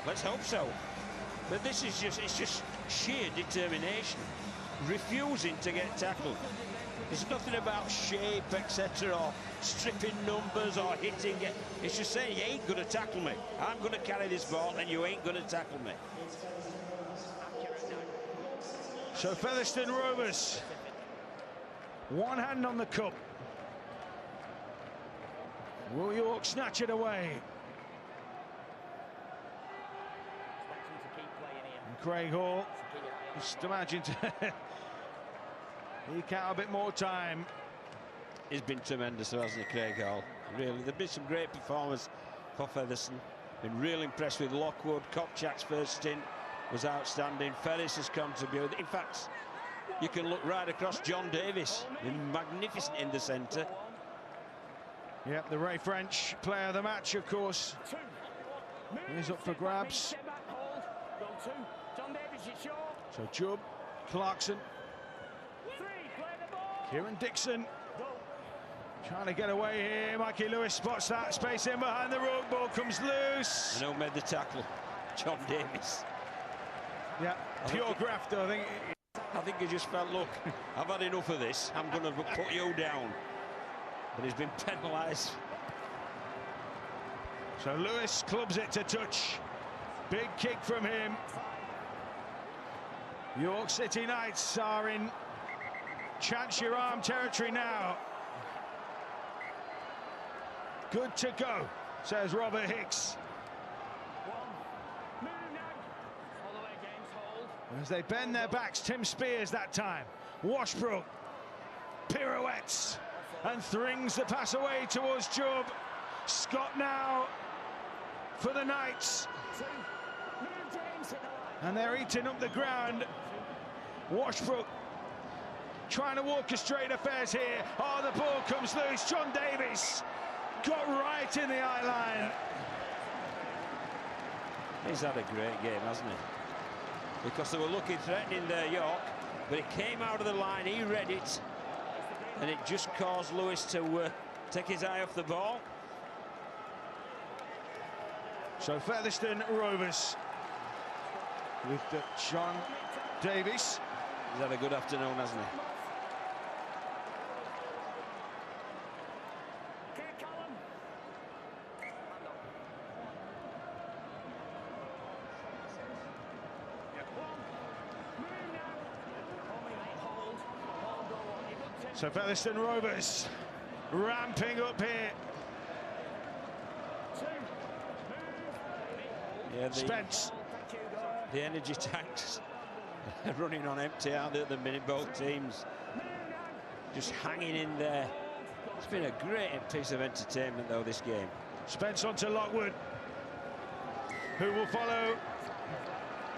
Let's hope so. But this is it's just sheer determination, refusing to get tackled. There's nothing about shape, etc., or stripping numbers or hitting it. It's just saying, you ain't going to tackle me. I'm going to carry this ball and you ain't going to tackle me. So Featherstone Rovers, one hand on the cup. Will York snatch it away? And Craig Hall, just imagine eke out a bit more time. He's been tremendous, hasn't he, Craig Hall? Really, there've been some great performers for Featherstone. Been really impressed with Lockwood. Kopchak's first stint was outstanding. Ferris has contributed. In fact, you can look right across. John Davis, magnificent in the centre. Yep, the Ray French player of the match, of course. He's up for grabs. So Jubb, Clarkson, Kieran Dixon trying to get away here. Mikey Lewis spots that space in behind the ruck. Ball comes loose. And who made the tackle? John Davis. Yeah, pure grafter, I think. I think he just felt, look, I've had enough of this. I'm going to put you down. But he's been penalised. So Lewis clubs it to touch. Big kick from him. York City Knights are in chance your arm territory now. Good to go, says Robert Hicks. As they bend their backs, Tim Spears that time. Washbrook pirouettes and thrings the pass away towards Jubb. Scott now for the Knights. And they're eating up the ground. Washbrook trying to orchestrate affairs here. Oh, the ball comes loose. John Davis got right in the eye line. He's had a great game, hasn't he? Because they were looking threatening there, York, but it came out of the line, he read it, and it just caused Lewis to take his eye off the ball. So Featherstone Rovers with John Davis. He's had a good afternoon, hasn't he? So Featherstone Rovers ramping up here. Yeah, Spence. The energy tanks running on empty out at the minute, both teams just hanging in there. It's been a great piece of entertainment though, this game. Spence onto Lockwood, who will follow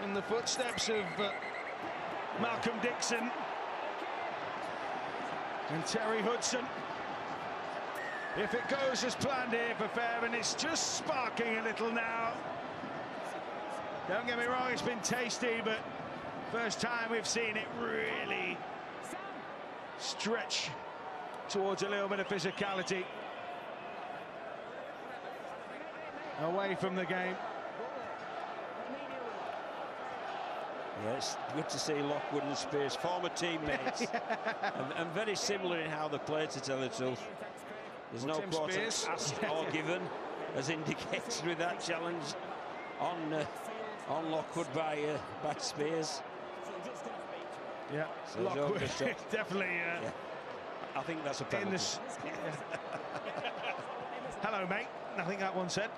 in the footsteps of Malcolm Dixon and Terry Hudson. If it goes as planned here for Fair, and it's just sparking a little now. Don't get me wrong, it's been tasty, but first time we've seen it really stretch towards a little bit of physicality away from the game. Yeah, it's good to see Lockwood and Spears, former teammates, and very similar in how they play, to tell the truth. There's no quarter asked or given, as indicated with that challenge on Lockwood by Spears. Yeah, so Lockwood definitely. Yeah. I think that's a penalty. Hello, mate. I think that one said.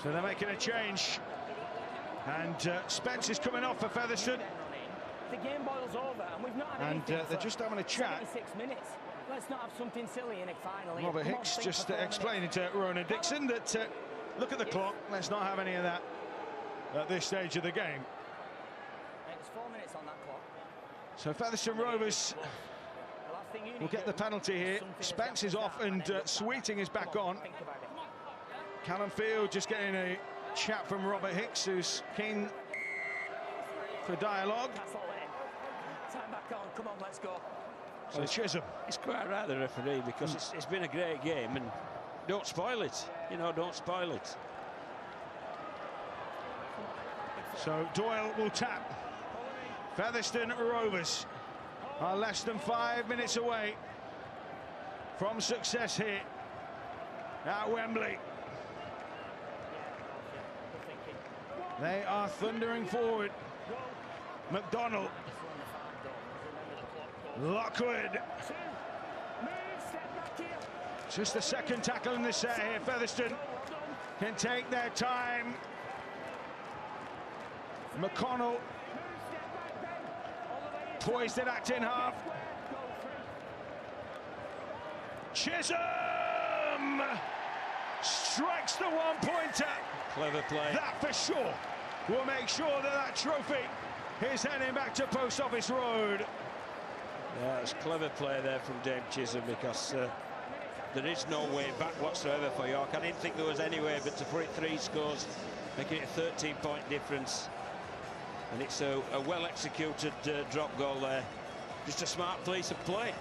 So they're making a change, and Spence is coming off for Featherstone. The game boils over, and we've not had anything they're just having a chat. 6 minutes. Let's not have something silly in it finally. Robert Hicks just explaining to Ronan Dixon that look at the clock. Let's not have any of that at this stage of the game. It's 4 minutes on that clock. So Featherstone Rovers will get the penalty here. Spence is off, and Sweeting is back on. Callum Field just getting a chat from Robert Hicks, who's keen for dialogue. Time back on, come on, let's go. So Chisholm. It's quite right, the referee, because it's been a great game, and don't spoil it. You know, don't spoil it. So Doyle will tap. Featherstone Rovers are less than 5 minutes away from success here at Wembley. They are thundering forward. McDonald. Lockwood. Just the second tackle in the set here. Featherstone can take their time. McConnell poised at acting half. Chisholm strikes the one-pointer. Clever play. That for sure will make sure that that trophy is heading back to Post Office Road. Yeah, it's clever play there from Dame Chisholm, because there is no way back whatsoever for York. I didn't think there was any way, but to put it 3 scores, making it a 13-point difference. And it's a well-executed drop goal there. Just a smart piece of play.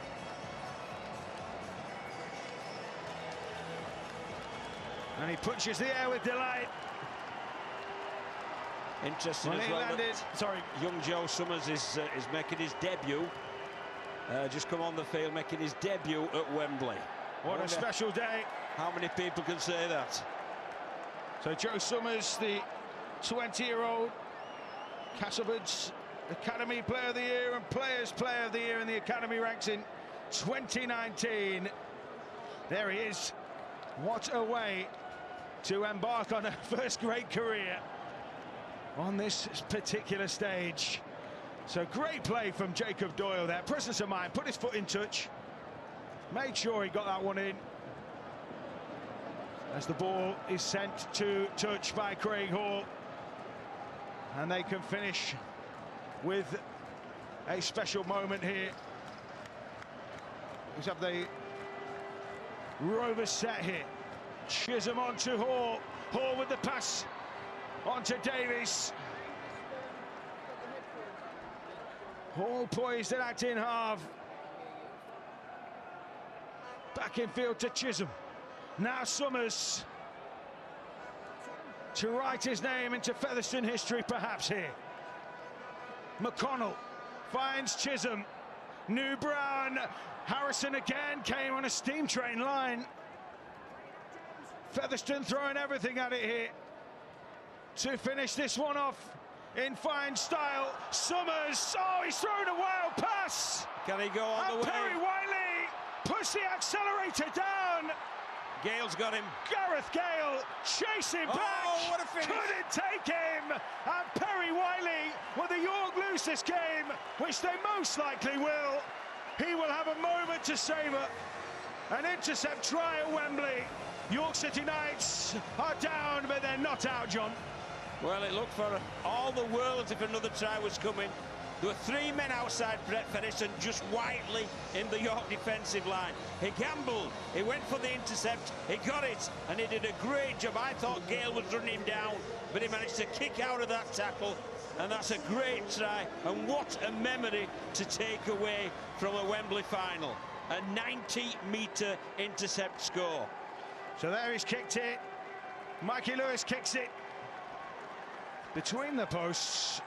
And he punches the air with delight. Interesting as well that young Joe Summers is making his debut. Just come on the field, making his debut at Wembley. What a special day. How many people can say that? So Joe Summers, the 20-year-old Castlewood's Academy Player of the Year and Players Player of the Year in the Academy ranks in 2019. There he is. What a way to embark on a first great career on this particular stage. So great play from Jacob Doyle there. Presence of mind, put his foot in touch. Made sure he got that one in. As the ball is sent to touch by Craig Hall. And they can finish with a special moment here. Let's have the Rovers set here. Chisholm on to Hall. Hall with the pass on to Davies. Hall poised at acting half. Back in field to Chisholm. Now Summers to write his name into Featherstone history perhaps here. McConnell finds Chisholm. New Brown. Harrison again came on a steam train line. Featherstone throwing everything at it here to finish this one off in fine style. Summers, oh, he's thrown a wild pass. Can he go on the way? Perry Whiteley puts the accelerator down. Gale's got him. Gareth Gale chasing back. Oh, what a finish. Couldn't take him. And Perry Whiteley, will the York lose this game, which they most likely will. He will have a moment to savour. An intercept try at Wembley. York City Knights are down, but they're not out, John. Well, it looked for all the world as if another try was coming. There were 3 men outside Brett Featherstone, just Whiteley in the York defensive line. He gambled, he went for the intercept, he got it, and he did a great job. I thought Gale was running him down, but he managed to kick out of that tackle, and that's a great try. And what a memory to take away from a Wembley final. A 90-metre intercept score. So there he's kicked it. Mikey Lewis kicks it between the posts.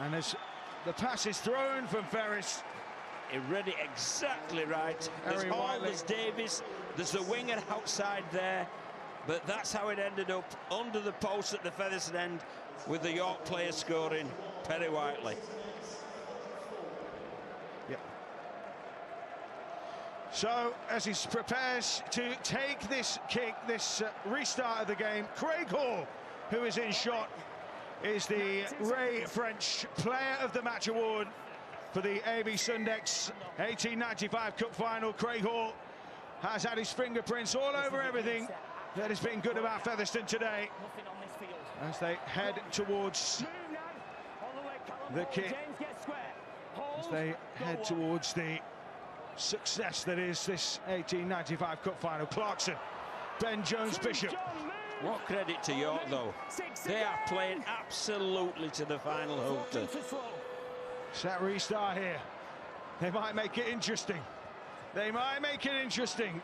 And as the pass is thrown from Ferris. He read it exactly right. There's Harry Hall, Whiteley. there's Davis, there's the winger outside there. But that's how it ended up, under the post at the Featherstone end, with the York player scoring, Perry Whiteley. Yep. So, as he prepares to take this kick, this restart of the game, Craig Hall, who is in shot, is the Ray French Player of the Match award for the AB Sundex 1895 Cup Final. Craig Hall has had his fingerprints all over everything that has been good about Featherstone today as they head towards the kick, as they head towards the success that is this 1895 Cup Final. Clarkson, Ben Jones Bishop. What credit to York, though. They are playing absolutely to the final hooter. Set restart here. They might make it interesting. They might make it interesting.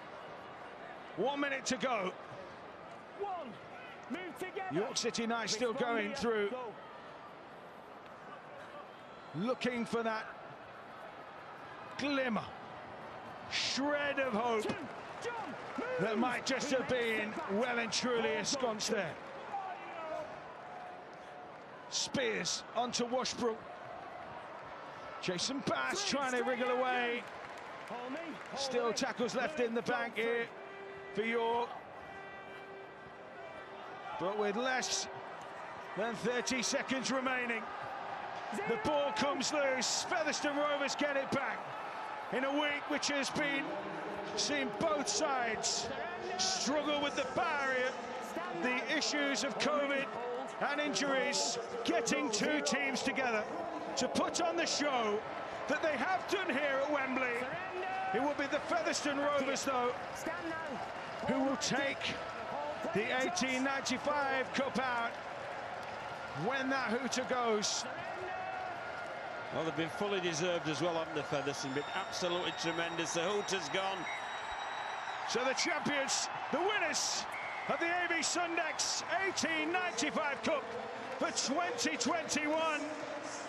1 minute to go. York City Knights still going through. Looking for that glimmer, shred of hope that might just have been well and truly ensconced there. Spears onto Washbrook. Jason Bass trying to wriggle away. Still tackles left in the bank here for York. But with less than 30 seconds remaining, the ball comes loose. Featherstone Rovers get it back in a week which has been seen both sides struggle with the barrier, the issues of COVID and injuries, getting two teams together to put on the show that they have done here at Wembley. It will be the Featherstone Rovers, though, who will take the 1895 Cup out when that hooter goes. Well, they've been fully deserved as well, haven't they, Featherstone? Been absolutely tremendous. The hooter's gone. So the champions, the winners of the AB Sundex 1895 Cup for 2021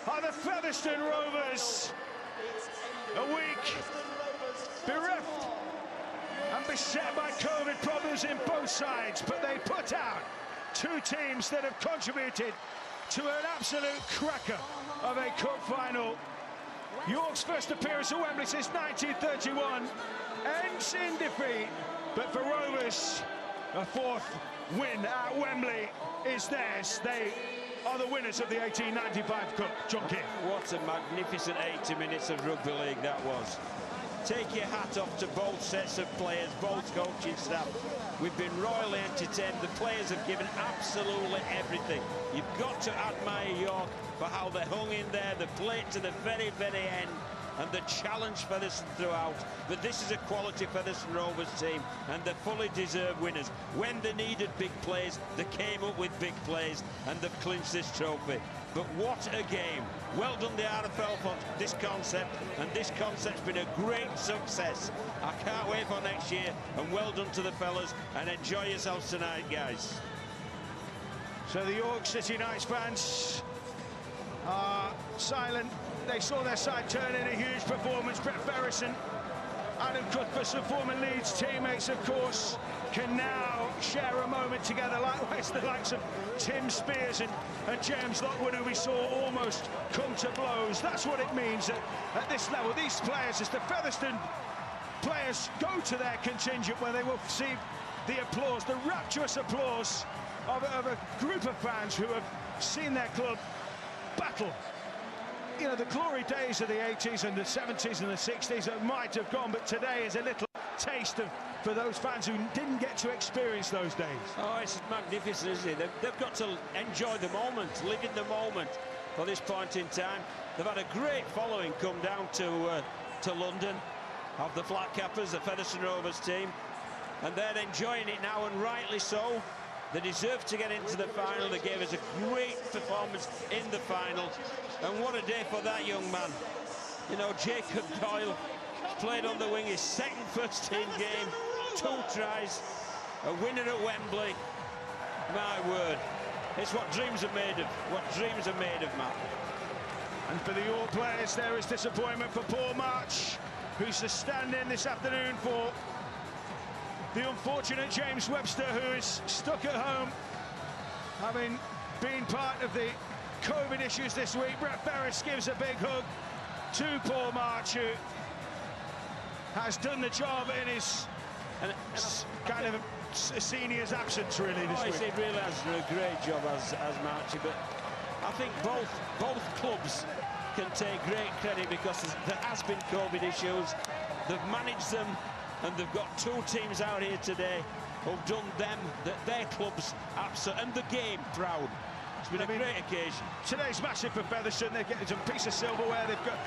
are the Featherstone Rovers. A week bereft and beset by COVID problems in both sides, but they put out two teams that have contributed to an absolute cracker of a cup final. York's first appearance at Wembley since 1931 ends in defeat, but for Rovers, a fourth win at Wembley is theirs. They are the winners of the 1895 Cup. John Keir. What a magnificent 80 minutes of rugby league that was. Take your hat off to both sets of players, both coaching staff. We've been royally entertained. The players have given absolutely everything. You've got to admire York for how they hung in there, they played to the very, very end, and the challenge Featherstone throughout. But this is a quality Featherstone Rovers team, and they're fully deserved winners. When they needed big plays, they came up with big plays, and they've clinched this trophy. But what a game. Well done, the RFL, for this concept, and this concept's been a great success. I can't wait for next year, and well done to the fellas, and enjoy yourselves tonight, guys. So the York City Knights fans are silent. They saw their side turn in a huge performance. Brett Featherstone Adam Cuthbertson, former Leeds teammates, of course, can now share a moment together. Likewise, the likes of Tim Spears and James Lockwood, who we saw almost come to blows. That's what it means at this level. These players, as the Featherstone players go to their contingent, where they will receive the applause, the rapturous applause of a group of fans who have seen their club battle. You know, the glory days of the 80s and the 70s and the 60s that might have gone, but today is a little taste for those fans who didn't get to experience those days. Oh, it's magnificent, isn't it? They've got to enjoy the moment, live in the moment for this point in time. They've had a great following come down to London of the Flat Cappers, the Featherstone Rovers team, and they're enjoying it now, and rightly so. They deserve to get into the final. They gave us a great performance in the final, and what a day for that young man. You know, Jacob Doyle played on the wing, his second first-team game, 2 tries, a winner at Wembley. My word, it's what dreams are made of. What dreams are made of, Matt. And for the York players, there is disappointment for Paul March, who's the stand-in this afternoon for the unfortunate James Webster, who is stuck at home, having been part of the COVID issues this week. Brett Ferris gives a big hug to Paul March, who has done the job in his kind of a senior's absence, really, this week. He really has done a great job as Marchie, but I think both clubs can take great credit, because there has been COVID issues. They've managed them, and they've got 2 teams out here today who've done their clubs absolutely, and the game proud. It's been a great occasion. Today's massive for Featherstone. They're getting some piece of silverware. They've got,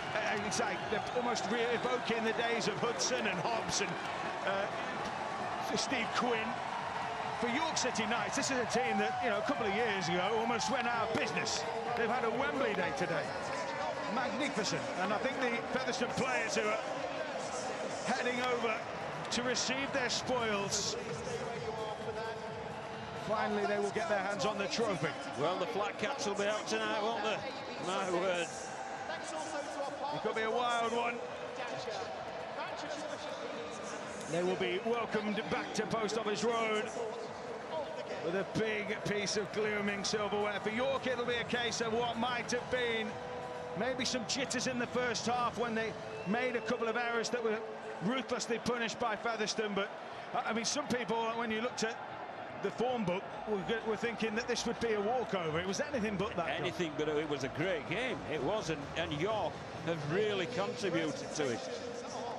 it's like they're almost evoking the days of Hudson and Hobbs and Steve Quinn. For York City Knights, this is a team that, you know, a couple of years ago almost went out of business. They've had a Wembley day today. Magnificent. And I think the Featherstone players who are heading over to receive their spoils, finally they will get their hands on the trophy. Well, the Flat Caps will be out tonight, won't they? My word. It could be a wild one. They will be welcomed back to Post Office Road with a big piece of gleaming silverware. For York, it'll be a case of what might have been maybe some jitters in the first half when they made a couple of errors that were ruthlessly punished by Featherstone. But I mean, some people, when you looked at the form book, were thinking that this would be a walkover. It was anything but that. Anything but it was a great game. It was, and York have really contributed to it.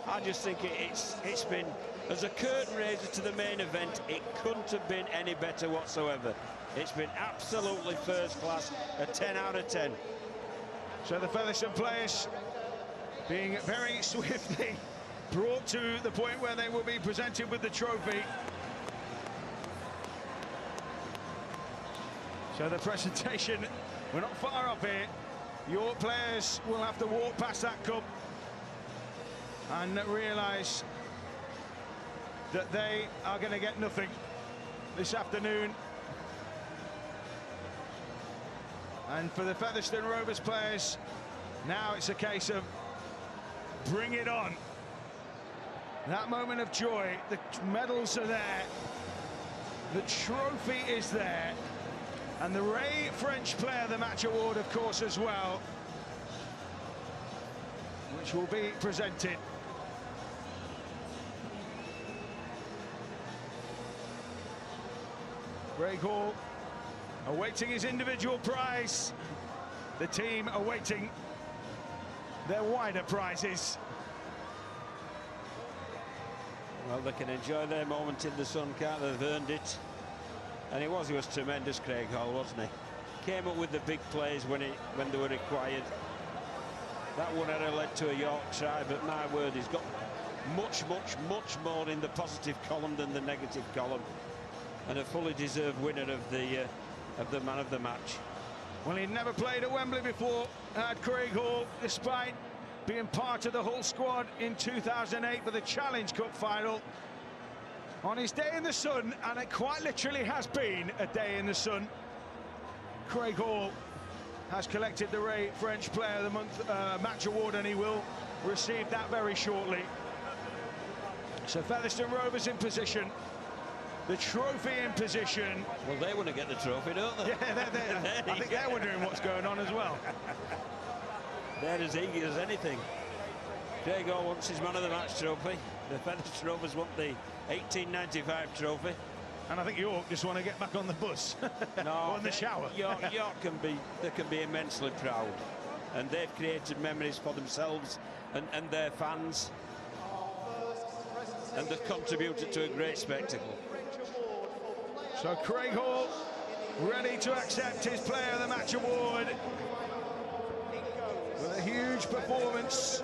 I just think it's been, as a curtain raiser to the main event, it couldn't have been any better whatsoever. It's been absolutely first class, a 10 out of 10. So the Featherstone players being very swiftly brought to the point where they will be presented with the trophy. So the presentation, we're not far off here. Your players will have to walk past that cup and realise that they are going to get nothing this afternoon. And for the Featherstone Rovers players, now it's a case of bring it on. That moment of joy, the medals are there, the trophy is there, and the Ray French Player of the Match award, of course, as well, which will be presented. Craig Hall awaiting his individual prize, the team awaiting their wider prizes. Well, they can enjoy their moment in the sun, can't they? They've earned it. And he was tremendous, Craig Hall, wasn't he? Came up with the big plays when they were required. That one had led to a York try, but my word, he's got much more in the positive column than the negative column, and a fully deserved winner of the man of the match. Well, he'd never played at Wembley before, Craig Hall, despite being part of the Hull squad in 2008 for the Challenge Cup final. On his day in the sun, and it quite literally has been a day in the sun, Craig Hall has collected the Ray French Player of the Month match award, and he will receive that very shortly. So Featherstone Rovers in position. The trophy in position. Well, they want to get the trophy, don't they? Yeah, I think they're wondering what's going on as well. They're as eager as anything. Craig Hall wants his man of the match trophy. The Featherstone Rovers want the 1895 trophy. And I think York just want to get back on the bus. No, or in the shower. York can be immensely proud. And they've created memories for themselves and their fans. And they've contributed to a great spectacle. So Craig Hall ready to accept his Player of the Match award with a huge performance.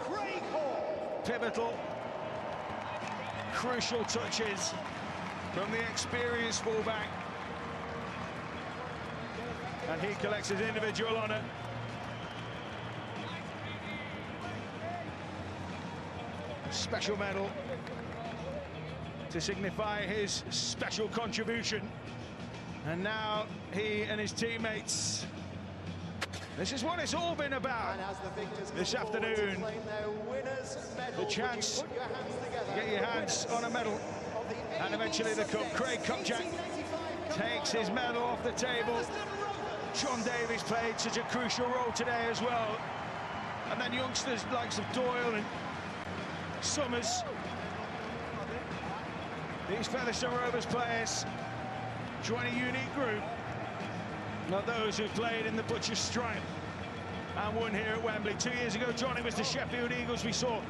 Craig Hall. Pivotal, crucial touches from the experienced fullback. And he collects his individual honour. Special medal to signify his special contribution. And now he and his teammates, this is what it's all been about this afternoon. The chance to get your hands on a medal and eventually the cup. Craig Cupjack takes his medal off the table. John Davies played such a crucial role today as well. And then youngsters likes of Doyle and Summers. These Featherstone Rovers players join a unique group. Not those who played in the Butcher's stripe and won here at Wembley. 2 years ago, Johnny, was the Sheffield Eagles we saw.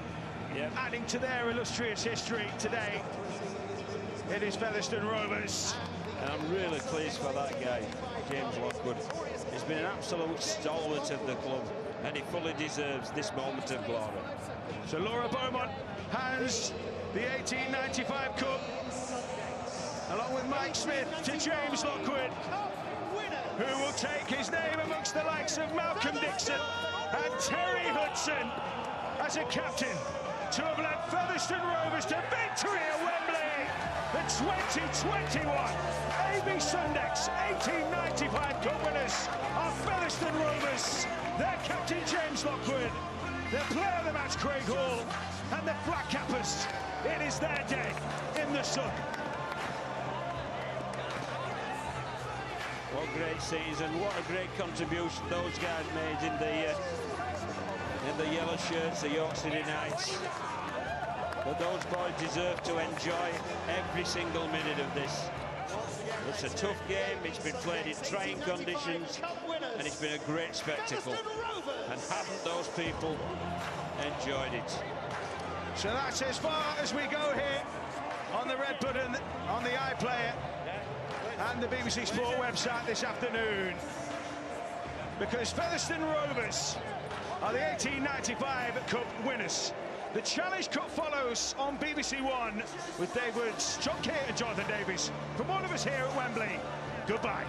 Yep. Adding to their illustrious history today, it is Featherstone Rovers. And I'm really pleased for that guy, James Lockwood. He's been an absolute stalwart of the club, and he fully deserves this moment of glory. So Laura Beaumont hands the 1895 Cup, along with Mike Smith, to James Lockwood, who will take his name amongst the likes of Malcolm Dixon and Terry Hudson as a captain to have led Featherstone Rovers to victory at Wembley. The 2021 AB Sundex 1895 Cup winners are Featherstone Rovers. Their captain James Lockwood, their player of the match Craig Hall, and the Flat Cappers. It is their day in the sun. What a great season, what a great contribution those guys made in the yellow shirts, the York City Knights. But those boys deserve to enjoy every single minute of this. It's a tough game, it's been played in trying conditions, and it's been a great spectacle. And haven't those people enjoyed it? So that's as far as we go here on the red button, on the iPlayer and the BBC Sport website this afternoon. Because Featherstone Rovers are the 1895 Cup winners. The Challenge Cup follows on BBC One with Dave Woods, John Kate and Jonathan Davies. From all of us here at Wembley, goodbye.